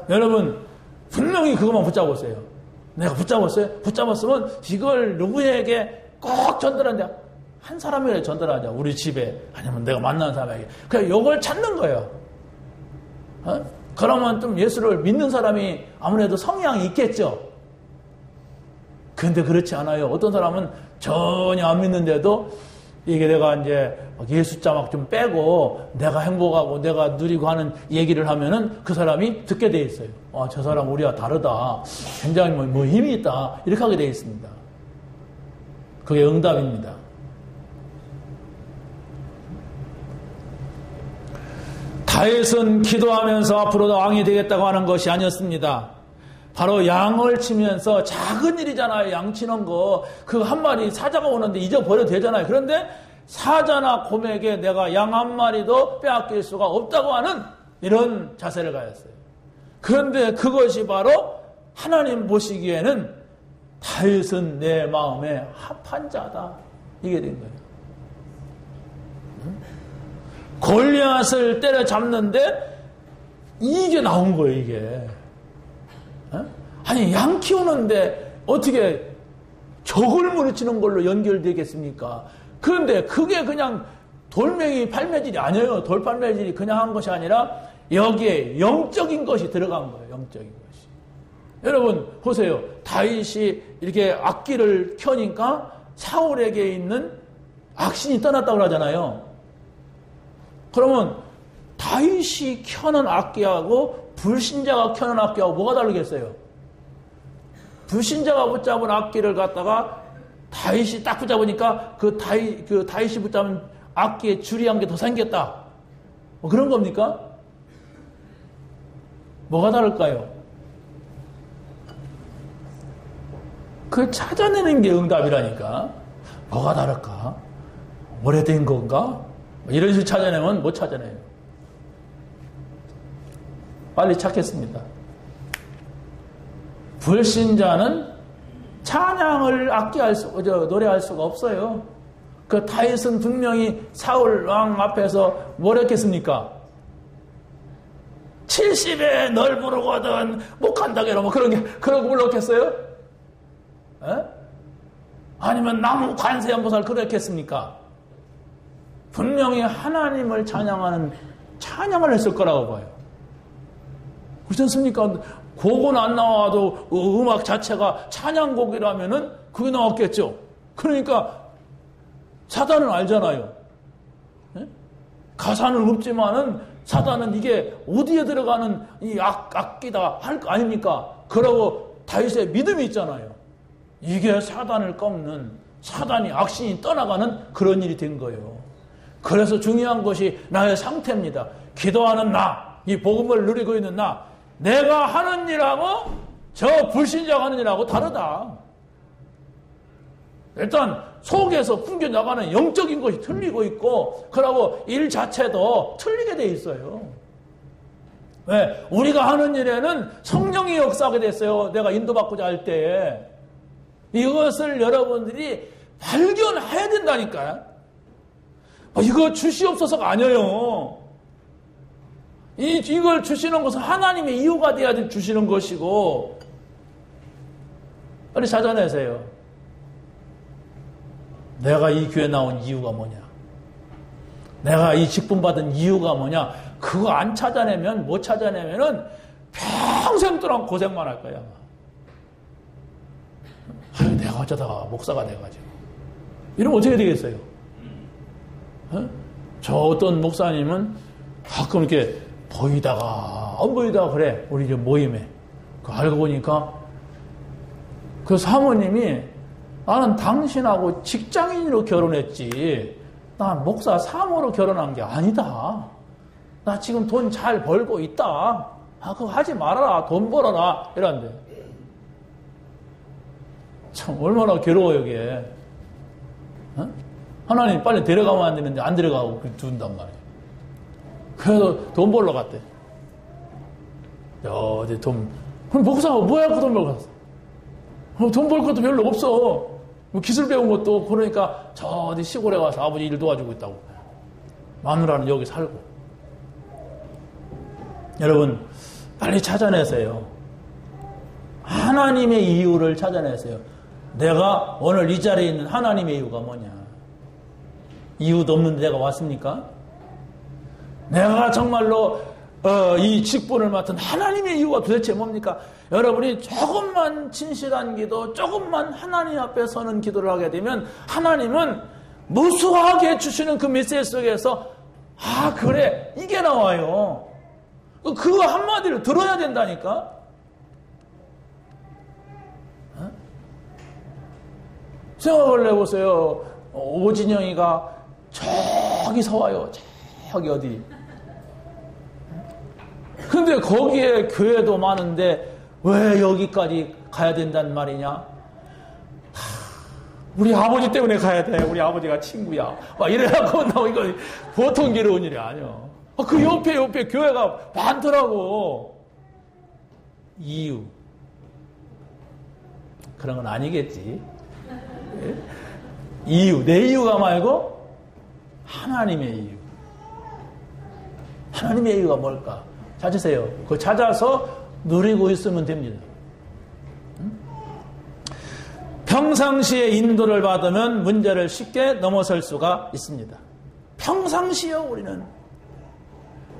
여러분 분명히 그것만 붙잡으세요. 내가 붙잡았어요? 붙잡았으면 이걸 누구에게 꼭 전달한다. 한 사람에게 전달하자. 우리 집에 아니면 내가 만나는 사람에게. 그냥 이걸 찾는 거예요. 그러면 좀 예수를 믿는 사람이 아무래도 성향이 있겠죠. 근데 그렇지 않아요. 어떤 사람은 전혀 안 믿는데도 이게 내가 이제 예수자 막 좀 빼고 내가 행복하고 내가 누리고 하는 얘기를 하면은 그 사람이 듣게 돼 있어요. 저 사람 우리와 다르다. 굉장히 뭐 힘이 있다. 이렇게 하게 돼 있습니다. 그게 응답입니다. 다윗은 기도하면서 앞으로도 왕이 되겠다고 하는 것이 아니었습니다. 바로 양을 치면서 작은 일이잖아요. 양 치는 거. 그 한 마리 사자가 오는데 잊어버려도 되잖아요. 그런데 사자나 곰에게 내가 양 한 마리도 빼앗길 수가 없다고 하는 이런 자세를 가졌어요. 그런데 그것이 바로 하나님 보시기에는 다윗은 내 마음에 합한 자다. 이게 된 거예요. 골리앗을 때려잡는데 이게 나온 거예요, 이게. 아니, 양 키우는데 어떻게 적을 물리치는 걸로 연결되겠습니까? 그런데 그게 그냥 돌멩이 팔매질이 아니에요. 돌팔매질이 그냥 한 것이 아니라 여기에 영적인 것이 들어간 거예요. 영적인 것이. 여러분 보세요. 다윗이 이렇게 악기를 켜니까 사울에게 있는 악신이 떠났다고 하잖아요. 그러면 다윗이 켜는 악기하고 불신자가 켜는 악기하고 뭐가 다르겠어요? 불신자가 붙잡은 악기를 갖다가 다윗이 딱 붙잡으니까 그 다윗이 붙잡은 악기에 줄이 한 개 더 생겼다. 뭐 그런 겁니까? 뭐가 다를까요? 그걸 찾아내는 게 응답이라니까. 뭐가 다를까? 오래된 건가? 이런 식으로 찾아내면 못 찾아내요. 빨리 찾겠습니다. 불신자는 찬양을 노래할 수가 없어요. 그 다윗은 분명히 사울 왕 앞에서 뭘 했겠습니까? 70에 널 부르거든 못 간다게로 뭐 그런 거 불렀겠어요? 에? 아니면 나무 관세 연보살 그랬겠습니까? 분명히 하나님을 찬양하는 찬양을 했을 거라고 봐요. 그렇지 않습니까? 곡은 안 나와도 음악 자체가 찬양곡이라면은 그게 나왔겠죠. 그러니까 사단은 알잖아요. 네? 가사는 없지만은 사단은 이게 어디에 들어가는 이 악기다 할 거 아닙니까? 그러고 다윗의 믿음이 있잖아요. 이게 사단을 꺾는 사단이 악신이 떠나가는 그런 일이 된 거예요. 그래서 중요한 것이 나의 상태입니다. 기도하는 나, 이 복음을 누리고 있는 나, 내가 하는 일하고 저 불신자가 하는 일하고 다르다. 일단 속에서 풍겨나가는 영적인 것이 틀리고 있고 그러고 일 자체도 틀리게 돼 있어요. 왜? 우리가 하는 일에는 성령이 역사하게 됐어요. 내가 인도받고자 할 때에. 이것을 여러분들이 발견해야 된다니까요. 이거 주시옵소서가 아니에요. 이걸 주시는 것은 하나님의 이유가 돼야 주시는 것이고 빨리 찾아내세요. 내가 이 교회 나온 이유가 뭐냐? 내가 이 직분 받은 이유가 뭐냐? 그거 안 찾아내면 못 찾아내면은 평생 동안 고생만 할 거야. 아유, 내가 어쩌다가 목사가 돼가지고 이러면 어떻게 되겠어요? 저 어떤 목사님은 가끔 이렇게 보이다가 안 보이다가 그래 우리 이제 모임에 알고 보니까 그 사모님이 나는 당신하고 직장인으로 결혼했지 난 목사 사모로 결혼한 게 아니다. 나 지금 돈 잘 벌고 있다. 그거 하지 말아라. 돈 벌어라. 이런데 참 얼마나 괴로워요 이게. 하나님 빨리 데려가면 안 되는데 안 데려가고 둔단 말이에요. 그래서 돈 벌러 갔대. 어디 그럼 목사가 뭐야 그 돈 벌러 갔어? 돈 벌 것도 별로 없어. 뭐 기술 배운 것도 없고 그러니까 저 어디 시골에 와서 아버지 일 도와주고 있다고. 마누라는 여기 살고. 여러분 빨리 찾아내세요. 하나님의 이유를 찾아내세요. 내가 오늘 이 자리에 있는 하나님의 이유가 뭐냐? 이유도 없는데 내가 왔습니까? 내가 정말로 이 직분을 맡은 하나님의 이유가 도대체 뭡니까? 여러분이 조금만 진실한 기도, 조금만 하나님 앞에 서는 기도를 하게 되면 하나님은 무수하게 주시는 그 메시지 속에서 그래 이게 나와요. 그거 한마디를 들어야 된다니까. 생각을 해보세요. 오진영이가 저기서 와요. 저기 어디. 근데 거기에 교회도 많은데 왜 여기까지 가야 된단 말이냐? 우리 아버지 때문에 가야 돼. 우리 아버지가 친구야. 막 이래갖고 나오니까 보통 괴로운 일이 아니야. 그 옆에 교회가 많더라고. 이유. 그런 건 아니겠지. 이유, 내 이유가 말고 하나님의 이유. 하나님의 이유가 뭘까? 찾으세요. 그거 찾아서 누리고 있으면 됩니다. 평상시에 인도를 받으면 문제를 쉽게 넘어설 수가 있습니다. 평상시요, 우리는.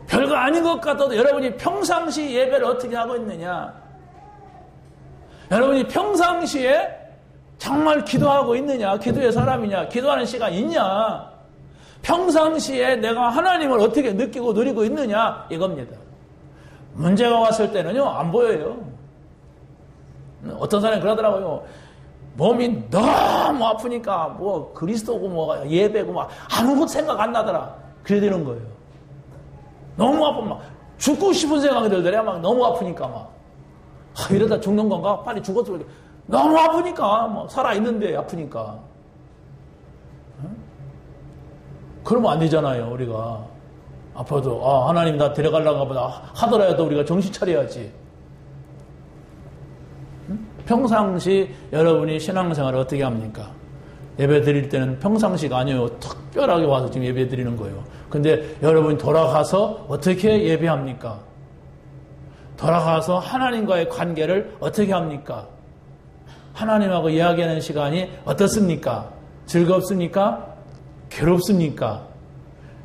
별거 아닌 것 같아도 여러분이 평상시 예배를 어떻게 하고 있느냐? 여러분이 평상시에 정말 기도하고 있느냐? 기도의 사람이냐? 기도하는 시간 있냐? 평상시에 내가 하나님을 어떻게 느끼고 누리고 있느냐? 이겁니다. 문제가 왔을 때는요, 안 보여요. 어떤 사람이 그러더라고요. 몸이 너무 아프니까 뭐 그리스도고 뭐 예배고 막 아무것도 생각 안 나더라. 그래 되는 거예요. 너무 아프면 막 죽고 싶은 생각이 들더래. 막 너무 아프니까 막 이러다 죽는 건가? 빨리 죽었으면 너무 아프니까 뭐 살아있는데 아프니까. 그러면 안 되잖아요. 우리가 아파도 하나님 나 데려가려고 보다 하더라도 우리가 정신 차려야지. 평상시 여러분이 신앙생활을 어떻게 합니까? 예배 드릴 때는 평상시가 아니에요. 특별하게 와서 지금 예배 드리는 거예요. 근데 여러분이 돌아가서 어떻게 예배합니까? 돌아가서 하나님과의 관계를 어떻게 합니까? 하나님하고 이야기하는 시간이 어떻습니까? 즐겁습니까? 괴롭습니까?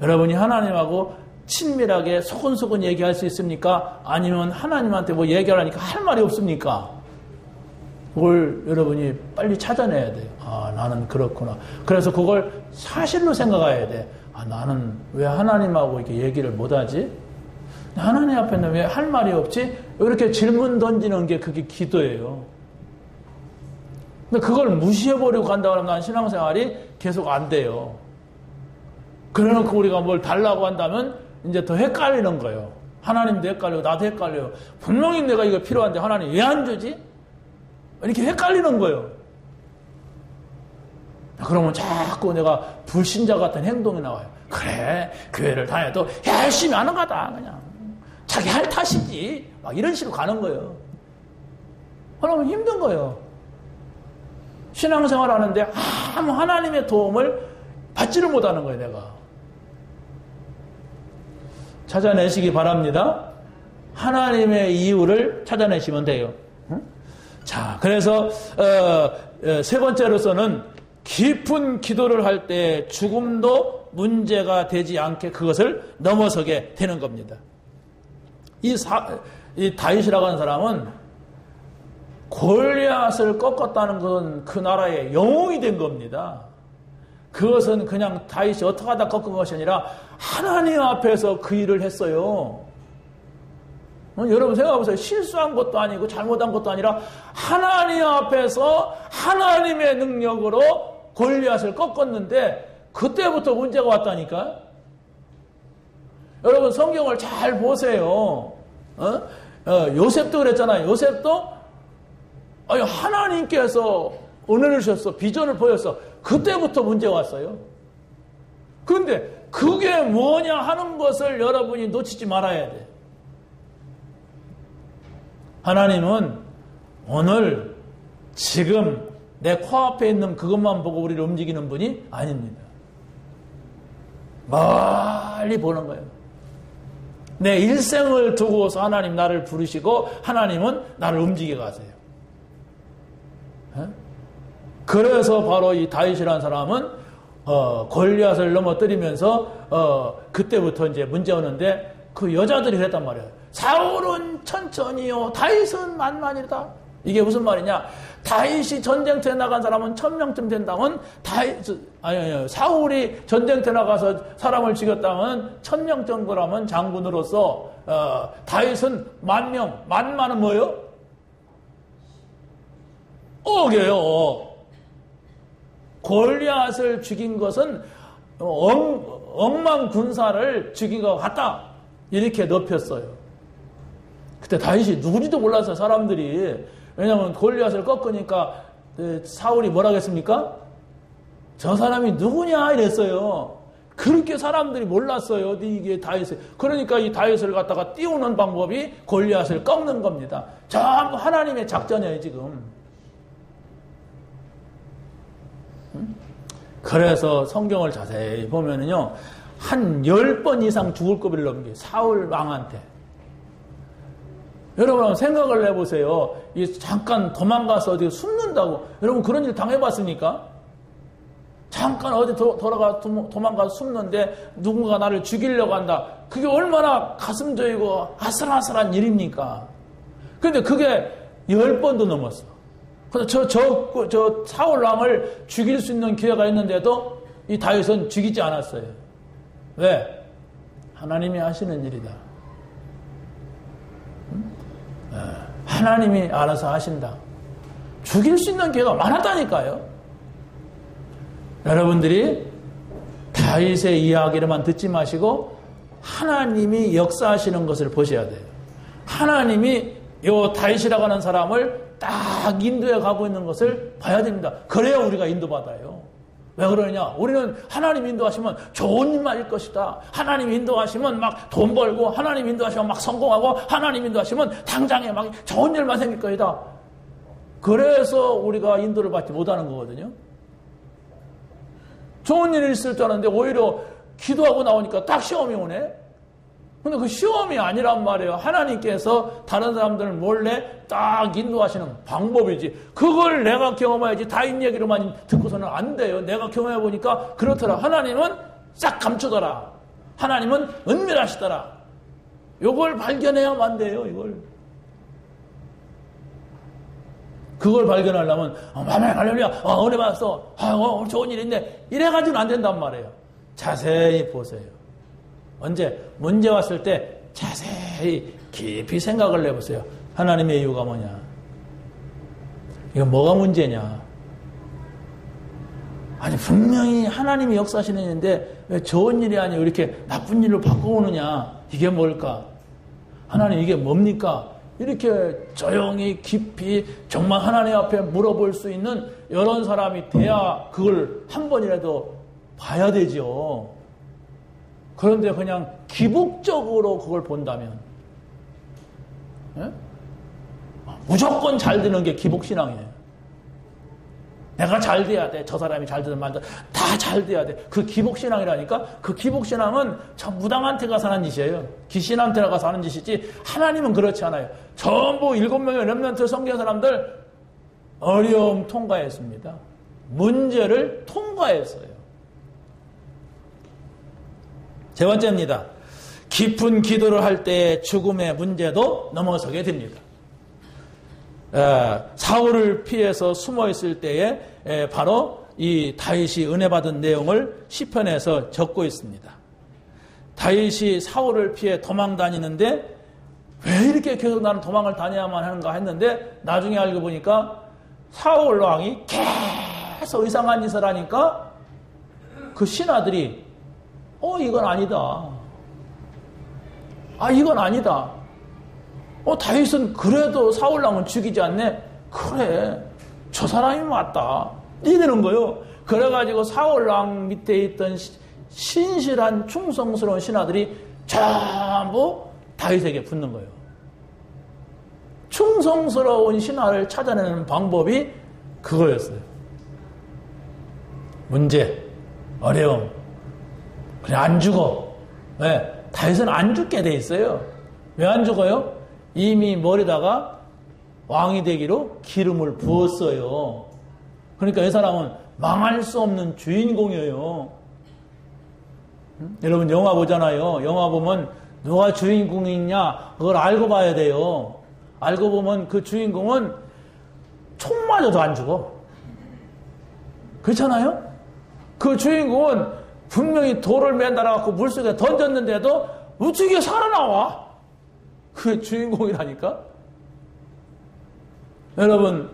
여러분이 하나님하고 친밀하게 소근소근 얘기할 수 있습니까? 아니면 하나님한테 뭐 얘기하려니까 할 말이 없습니까? 그걸 여러분이 빨리 찾아내야 돼요. 나는 그렇구나. 그래서 그걸 사실로 생각해야 돼. 나는 왜 하나님하고 이렇게 얘기를 못하지? 하나님 앞에는 왜 할 말이 없지? 이렇게 질문 던지는 게 그게 기도예요. 근데 그걸 무시해버리고 간다고 하면 난 신앙생활이 계속 안 돼요. 그래놓고 우리가 뭘 달라고 한다면 이제 더 헷갈리는 거예요. 하나님도 헷갈리고 나도 헷갈려요. 분명히 내가 이거 필요한데 하나님 왜 안 주지? 이렇게 헷갈리는 거예요. 그러면 자꾸 내가 불신자 같은 행동이 나와요. 그래, 교회를 다녀도 열심히 하는 거다. 그냥 자기 할 탓이지. 막 이런 식으로 가는 거예요. 그러면 힘든 거예요. 신앙생활 하는데 아무 하나님의 도움을 받지를 못하는 거예요, 내가. 찾아내시기 바랍니다. 하나님의 이유를 찾아내시면 돼요. 자, 그래서 세 번째로서는 깊은 기도를 할 때 죽음도 문제가 되지 않게 그것을 넘어서게 되는 겁니다. 이 다윗이라고 하는 사람은 골리앗을 꺾었다는 것은 그 나라의 영웅이 된 겁니다. 그것은 그냥 다윗이 어떻게 하다 꺾은 것이 아니라 하나님 앞에서 그 일을 했어요. 여러분 생각해보세요. 실수한 것도 아니고 잘못한 것도 아니라 하나님 앞에서 하나님의 능력으로 골리앗을 꺾었는데 그때부터 문제가 왔다니까. 여러분 성경을 잘 보세요. 요셉도 그랬잖아요. 요셉도 하나님께서 은혜를 주셨어. 비전을 보였어. 그때부터 문제가 왔어요. 그런데 그게 뭐냐 하는 것을 여러분이 놓치지 말아야 돼. 하나님은 오늘 지금 내 코앞에 있는 그것만 보고 우리를 움직이는 분이 아닙니다. 멀리 보는 거예요. 내 일생을 두고서 하나님 나를 부르시고 하나님은 나를 움직여 가세요. 그래서 바로 이 다윗이라는 사람은 골리앗을 넘어뜨리면서 그때부터 이제 문제 오는데 그 여자들이 그랬단 말이에요. 사울은 천천히요, 다윗은 만만이다. 이게 무슨 말이냐? 다윗이 전쟁터에 나간 사람은 1000명쯤 된다면 사울이 전쟁터에 나가서 사람을 죽였다면 1000명 정도라면 장군으로서 다윗은 10,000명, 만만은 뭐예요? 억이에요. 골리앗을 죽인 것은 억만 군사를 죽인 것 같다. 이렇게 높였어요. 그때 다윗이 누구지도 몰랐어요, 사람들이. 왜냐하면 골리앗을 꺾으니까 사울이 뭐라고 했습니까? 저 사람이 누구냐 이랬어요. 그렇게 사람들이 몰랐어요. 이게 다윗을. 그러니까 이 다윗을 갖다가 띄우는 방법이 골리앗을 꺾는 겁니다. 전부 하나님의 작전이에요, 지금. 그래서 성경을 자세히 보면은요, 한 10번 이상 죽을 고비를 넘겨요. 사울 왕한테. 여러분 한번 생각을 해보세요. 잠깐 도망가서 어디 숨는다고. 여러분 그런 일 당해봤습니까? 잠깐 어디 도망가서 숨는데 누군가 나를 죽이려고 한다. 그게 얼마나 가슴 저리고 아슬아슬한 일입니까? 근데 그게 10번도 넘었어. 그래서 저 사울 왕을 죽일 수 있는 기회가 있는데도 이 다윗은 죽이지 않았어요. 왜? 하나님이 하시는 일이다. 하나님이 알아서 하신다. 죽일 수 있는 기회가 많았다니까요. 여러분들이 다윗의 이야기를만 듣지 마시고 하나님이 역사하시는 것을 보셔야 돼요. 하나님이 요 다윗이라고 하는 사람을 딱 인도해 가고 있는 것을 봐야 됩니다. 그래야 우리가 인도받아요. 왜 그러냐? 우리는 하나님 인도하시면 좋은 일만 일 것이다. 하나님 인도하시면 막 돈 벌고, 하나님 인도하시면 막 성공하고, 하나님 인도하시면 당장에 막 좋은 일만 생길 거이다. 그래서 우리가 인도를 받지 못하는 거거든요. 좋은 일이 있을 줄 알았는데 오히려 기도하고 나오니까 딱 시험이 오네. 근데 그 시험이 아니란 말이에요. 하나님께서 다른 사람들을 몰래 딱 인도하시는 방법이지. 그걸 내가 경험해야지. 다윗 얘기로만 듣고서는 안 돼요. 내가 경험해보니까 그렇더라. 하나님은 싹 감추더라. 하나님은 은밀하시더라. 요걸 발견해야만 돼요. 그걸 발견하려면 할렐루야 은혜 받았어. 좋은 일인데 이래가지고는 안 된단 말이에요. 자세히 보세요. 언제 문제 왔을 때 자세히 깊이 생각을 해보세요. 하나님의 이유가 뭐냐? 이거 뭐가 문제냐? 아니 분명히 하나님이 역사하시는 일인데 왜 좋은 일이 아니고 이렇게 나쁜 일로 바꿔오느냐? 이게 뭘까? 하나님 이게 뭡니까? 이렇게 조용히 깊이 정말 하나님 앞에 물어볼 수 있는 이런 사람이 돼야 그걸 한 번이라도 봐야 되죠. 그런데 그냥 기복적으로 그걸 본다면, 예? 무조건 잘 되는 게 기복신앙이에요. 내가 잘 돼야 돼. 저 사람이 잘 되든 말든 다 잘 돼야 돼. 그 기복신앙이라니까. 그 기복신앙은 참 무당한테 가서 하는 짓이에요. 귀신한테 가서 하는 짓이지 하나님은 그렇지 않아요. 전부 7명의 렘넌트 성경 사람들 어려움 통과했습니다. 문제를 통과했어요. 세 번째입니다. 깊은 기도를 할 때 죽음의 문제도 넘어서게 됩니다. 사울을 피해서 숨어 있을 때에 바로 이 다윗이 은혜 받은 내용을 시편에서 적고 있습니다. 다윗이 사울을 피해 도망 다니는데 왜 이렇게 계속 나는 도망을 다녀야만 하는가 했는데 나중에 알고 보니까 사울 왕이 계속 이상한 짓을 하니까 그 신하들이 이건 아니다. 이건 아니다. 다윗은 그래도 사울왕은 죽이지 않네. 그래, 저 사람이 맞다. 이러는 거요. 그래가지고 사울왕 밑에 있던 신실한 충성스러운 신하들이 전부 다윗에게 붙는 거예요. 충성스러운 신하를 찾아내는 방법이 그거였어요. 문제, 어려움. 그래, 안 죽어. 왜? 다윗은 안 죽게 돼 있어요. 왜 안 죽어요? 이미 머리다가 왕이 되기로 기름을 부었어요. 그러니까 이 사람은 망할 수 없는 주인공이에요. 여러분 영화 보잖아요. 영화 보면 누가 주인공이냐 그걸 알고 봐야 돼요. 알고 보면 그 주인공은 총 맞아도 안 죽어. 그렇잖아요? 그 주인공은 분명히 돌을 매달아갖고 물속에 던졌는데도 우측에 살아나와. 그게 주인공이라니까. 여러분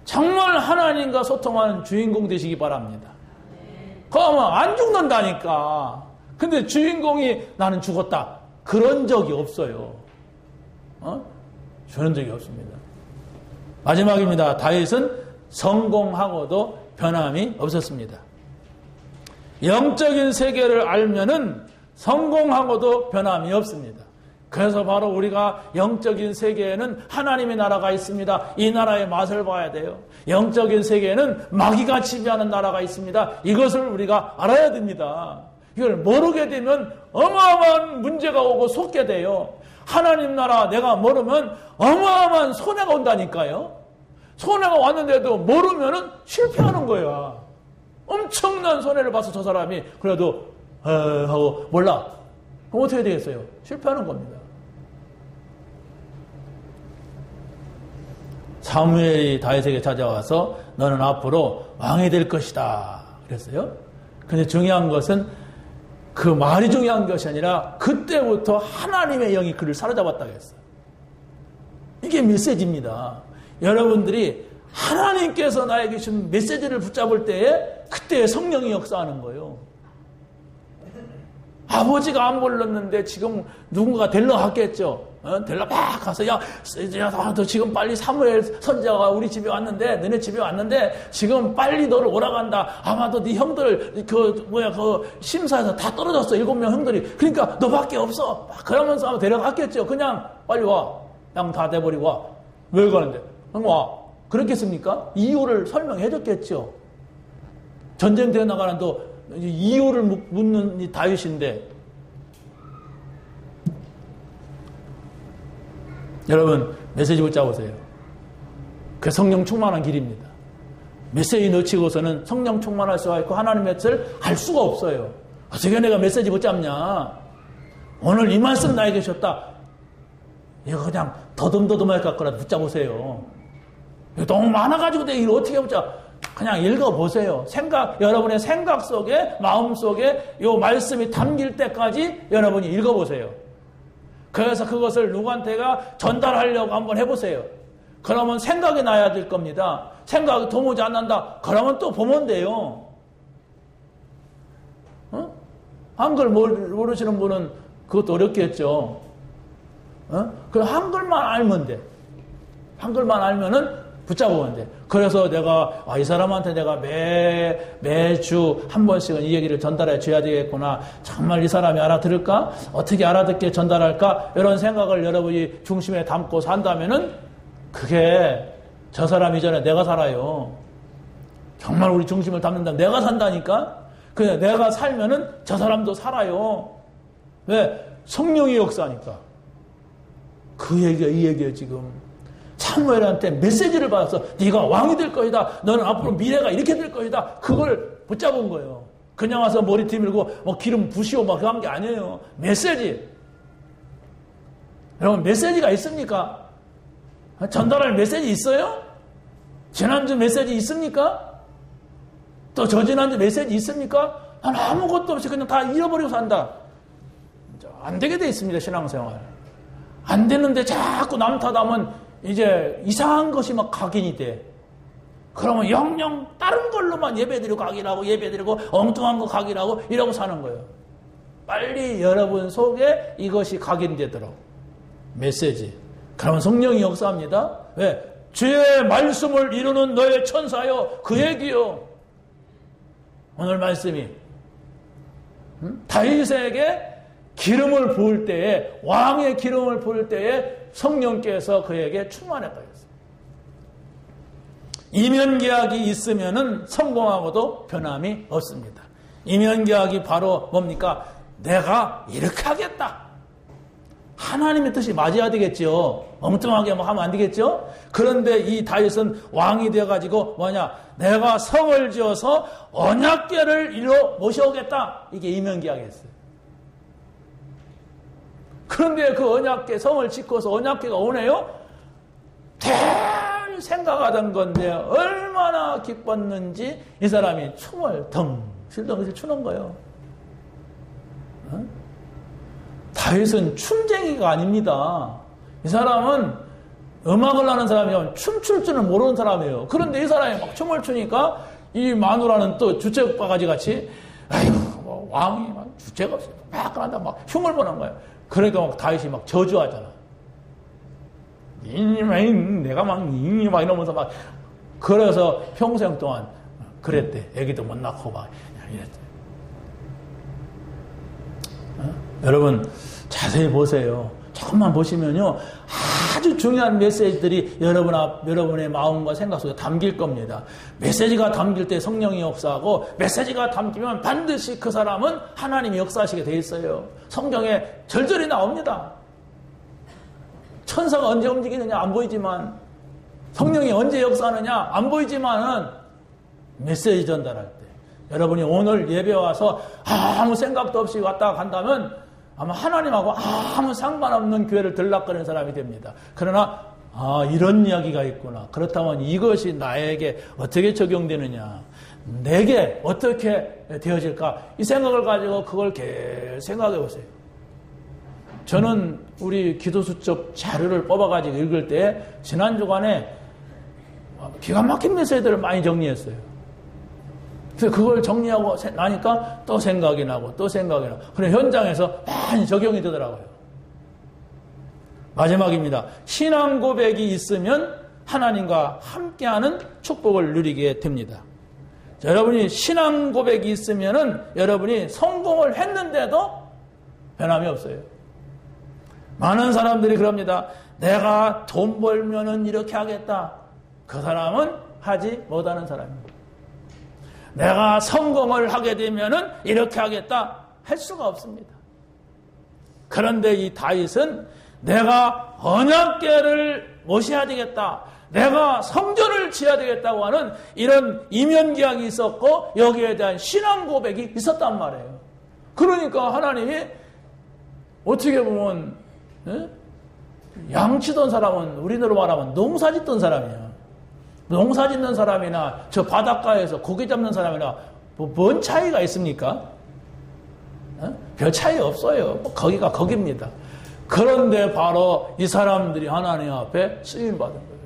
정말 하나님과 소통하는 주인공 되시기 바랍니다. 그러면 안 죽는다니까. 근데 주인공이 나는 죽었다. 그런 적이 없어요. 그런 적이 없습니다. 마지막입니다. 다윗은 성공하고도 변함이 없었습니다. 영적인 세계를 알면은 성공하고도 변함이 없습니다. 그래서 바로 우리가 영적인 세계에는 하나님의 나라가 있습니다. 이 나라의 맛을 봐야 돼요. 영적인 세계에는 마귀가 지배하는 나라가 있습니다. 이것을 우리가 알아야 됩니다. 이걸 모르게 되면 어마어마한 문제가 오고 속게 돼요. 하나님 나라 내가 모르면 어마어마한 손해가 온다니까요. 손해가 왔는데도 모르면은 실패하는 거야. 엄청난 손해를 봐서 저 사람이 그래도 하고 몰라. 그럼 어떻게 되겠어요? 실패하는 겁니다. 사무엘이 다윗에게 찾아와서 너는 앞으로 왕이 될 것이다 그랬어요. 근데 중요한 것은 그 말이 중요한 것이 아니라 그때부터 하나님의 영이 그를 사로잡았다고 했어요. 이게 메시지입니다. 여러분들이 하나님께서 나에게 주신 메시지를 붙잡을 때에 그때 성령이 역사하는 거예요. 아버지가 안 불렀는데 지금 누군가 데리러 갔겠죠. 데리러 막 가서 너 지금 빨리 사무엘 선지자가 우리 집에 왔는데 너네 집에 왔는데 지금 빨리 너를 오라고 한다. 아마도 네 형들 그 심사에서 다 떨어졌어. 7명 형들이. 그러니까 너밖에 없어. 그러면서 아마 데려갔겠죠. 그냥 빨리 와. 양 다 돼버리고 와. 왜 가는데? 와. 그렇겠습니까? 이유를 설명해 줬겠죠. 전쟁터에 나가는 또 이유를 묻는 이 다윗인데 여러분 메시지 붙잡으세요. 그 성령 충만한 길입니다. 메시지 놓치고서는 성령 충만할 수가 있고 하나님의 뜻을 알 수가 없어요. 어떻게 내가 메시지 붙잡냐. 오늘 이 말씀 나에게 주셨다. 이거 그냥 더듬더듬할 것 같거나 붙잡으세요. 너무 많아가지고 내가 이걸 어떻게 붙잡아. 그냥 읽어보세요. 여러분의 생각 속에, 마음 속에 이 말씀이 담길 때까지 여러분이 읽어보세요. 그래서 그것을 누구한테가 전달하려고 한번 해보세요. 그러면 생각이 나야 될 겁니다. 생각이 도무지 안 난다. 그러면 또 보면 돼요. 한글 모르시는 분은 그것도 어렵겠죠. 그 한글만 알면 돼. 한글만 알면은 붙잡으면 돼. 그래서 내가 이 사람한테 내가 매주 한 번씩은 이 얘기를 전달해 줘야 되겠구나. 정말 이 사람이 알아들을까? 어떻게 알아듣게 전달할까? 이런 생각을 여러분이 중심에 담고 산다면은 그게 저 사람 이전에 내가 살아요. 정말 우리 중심을 담는다면 내가 산다니까? 그냥 내가 살면은 저 사람도 살아요. 왜? 성령의 역사니까. 그 얘기가 이 얘기예요, 지금. 사무엘한테 메시지를 받아서 네가 왕이 될 것이다. 너는 앞으로 미래가 이렇게 될 것이다. 그걸 붙잡은 거예요. 그냥 와서 머리띠 밀고 기름 부시고 막 그런 게 아니에요. 메시지. 여러분 메시지가 있습니까? 전달할 메시지 있어요? 지난주 메시지 있습니까? 또 저지난주 메시지 있습니까? 아무것도 없이 그냥 다 잃어버리고 산다. 안 되게 돼 있습니다. 신앙생활. 안 되는데 자꾸 남 탓하면 이제 이상한 것이 막 각인이 돼. 그러면 영영 다른 걸로만 예배드리고 각인하고 예배드리고 엉뚱한 거 각인하고 이러고 사는 거예요. 빨리 여러분 속에 이것이 각인되도록 메시지. 그러면 성령이 역사합니다. 왜? 주의 말씀을 이루는 너의 천사요. 그 얘기요. 오늘 말씀이 다윗에게 기름을 부을 때에 왕의 기름을 부을 때에 성령께서 그에게 충만했다 했어요. 이면계약이 있으면은 성공하고도 변함이 없습니다. 이면계약이 바로 뭡니까? 내가 이렇게 하겠다. 하나님의 뜻이 맞아야 되겠죠. 엉뚱하게 하면 안 되겠죠. 그런데 이 다윗은 왕이 되어가지고 뭐냐? 내가 성을 지어서 언약궤를 이루어 모셔오겠다. 이게 이면계약이었어요. 그런데 그 언약궤 성을 짓고서 언약궤가 오네요. 대 생각하던 건데 얼마나 기뻤는지 이 사람이 춤을 덩실덩실 추는 거예요. 다윗은 춤쟁이가 아닙니다. 이 사람은 음악을 하는 사람이면 춤출 줄은 모르는 사람이에요. 그런데 이 사람이 막 춤을 추니까 이 마누라는 또 주책바가지 같이 아이고 왕이 막 주책 없이 막 그런다 막 흉을 보는 거예요. 그러니까 막 다윗이 막 저주하잖아. 내가 막 이러면서 막 그래서 평생 동안 그랬대. 애기도 못 낳고 막 이랬대. 여러분 자세히 보세요. 조금만 보시면요. 아주 중요한 메시지들이 여러분의 마음과 생각 속에 담길 겁니다. 메시지가 담길 때 성령이 역사하고 메시지가 담기면 반드시 그 사람은 하나님이 역사하시게 돼 있어요. 성경에 절절히 나옵니다. 천사가 언제 움직이느냐 안 보이지만 성령이 언제 역사하느냐 안 보이지만은 메시지 전달할 때 여러분이 오늘 예배 와서 아무 생각도 없이 왔다 간다면 아마 하나님하고 아무 상관없는 교회를 들락거리는 사람이 됩니다. 그러나 이런 이야기가 있구나. 그렇다면 이것이 나에게 어떻게 적용되느냐. 내게 어떻게 되어질까. 이 생각을 가지고 그걸 계속 생각해 보세요. 저는 우리 기도수첩 자료를 뽑아가지고 읽을 때 지난 주간에 기가 막힌 메시지들을 많이 정리했어요. 그래서 그걸 정리하고 나니까 또 생각이 나고 또 생각이 나고 그래 현장에서 많이 적용이 되더라고요. 마지막입니다. 신앙 고백이 있으면 하나님과 함께하는 축복을 누리게 됩니다. 자, 여러분이 신앙 고백이 있으면은 여러분이 성공을 했는데도 변함이 없어요. 많은 사람들이 그럽니다. 내가 돈 벌면은 이렇게 하겠다. 그 사람은 하지 못하는 사람입니다. 내가 성공을 하게 되면은 이렇게 하겠다 할 수가 없습니다. 그런데 이 다윗은 내가 언약궤를 모셔야 되겠다. 내가 성전을 지어야 되겠다고 하는 이런 이면기약이 있었고 여기에 대한 신앙 고백이 있었단 말이에요. 그러니까 하나님이 어떻게 보면 양치던 사람은 우리나라로 말하면 농사 짓던 사람이야. 농사 짓는 사람이나 저 바닷가에서 고기 잡는 사람이나 뭔 차이가 있습니까? 별 차이 없어요. 거기가 거기입니다. 그런데 바로 이 사람들이 하나님 앞에 쓰임받은 거예요.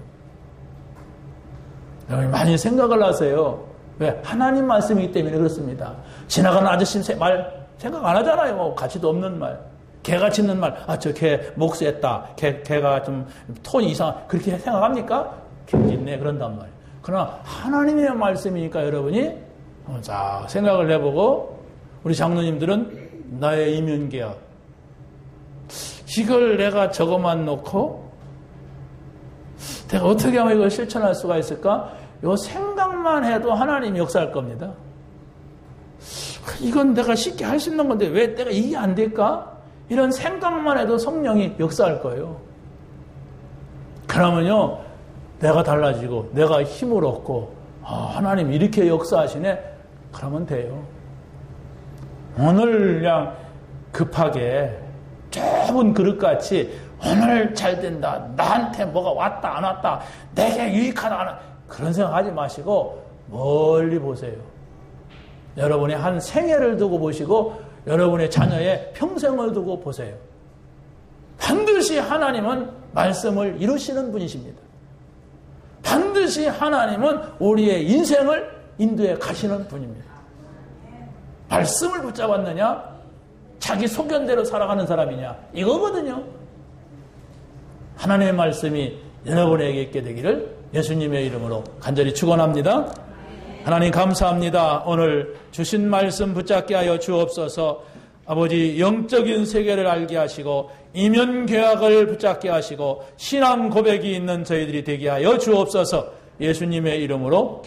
여러분 많이 생각을 하세요. 왜? 하나님 말씀이기 때문에 그렇습니다. 지나가는 아저씨 말 생각 안 하잖아요. 뭐 가치도 없는 말. 개가 짖는 말. 저 개 목수했다. 개가 좀 톤이 이상. 그렇게 생각합니까? 짖네 그런단 말이에요. 그러나 하나님의 말씀이니까 여러분이 자 생각을 해보고 우리 장로님들은 나의 이면계약 이걸 내가 적어만 놓고 내가 어떻게 하면 이걸 실천할 수가 있을까? 이 생각만 해도 하나님이 역사할 겁니다. 이건 내가 쉽게 할 수 있는 건데 왜 내가 이게 안 될까? 이런 생각만 해도 성령이 역사할 거예요. 그러면요 내가 달라지고 내가 힘을 얻고 하나님 이렇게 역사하시네 그러면 돼요. 오늘 그냥 급하게 좁은 그릇같이 오늘 잘 된다 나한테 뭐가 왔다 안 왔다 내게 유익하다 안 왔다 그런 생각하지 마시고 멀리 보세요. 여러분의 한 생애를 두고 보시고 여러분의 자녀의 평생을 두고 보세요. 반드시 하나님은 말씀을 이루시는 분이십니다. 반드시 하나님은 우리의 인생을 인도해 가시는 분입니다. 말씀을 붙잡았느냐? 자기 소견대로 살아가는 사람이냐? 이거거든요. 하나님의 말씀이 여러분에게 있게 되기를 예수님의 이름으로 간절히 축원합니다. 하나님 감사합니다. 오늘 주신 말씀 붙잡게 하여 주옵소서. 아버지 영적인 세계를 알게 하시고 이면계약을 붙잡게 하시고 신앙 고백이 있는 저희들이 되게 하여 주옵소서. 예수님의 이름으로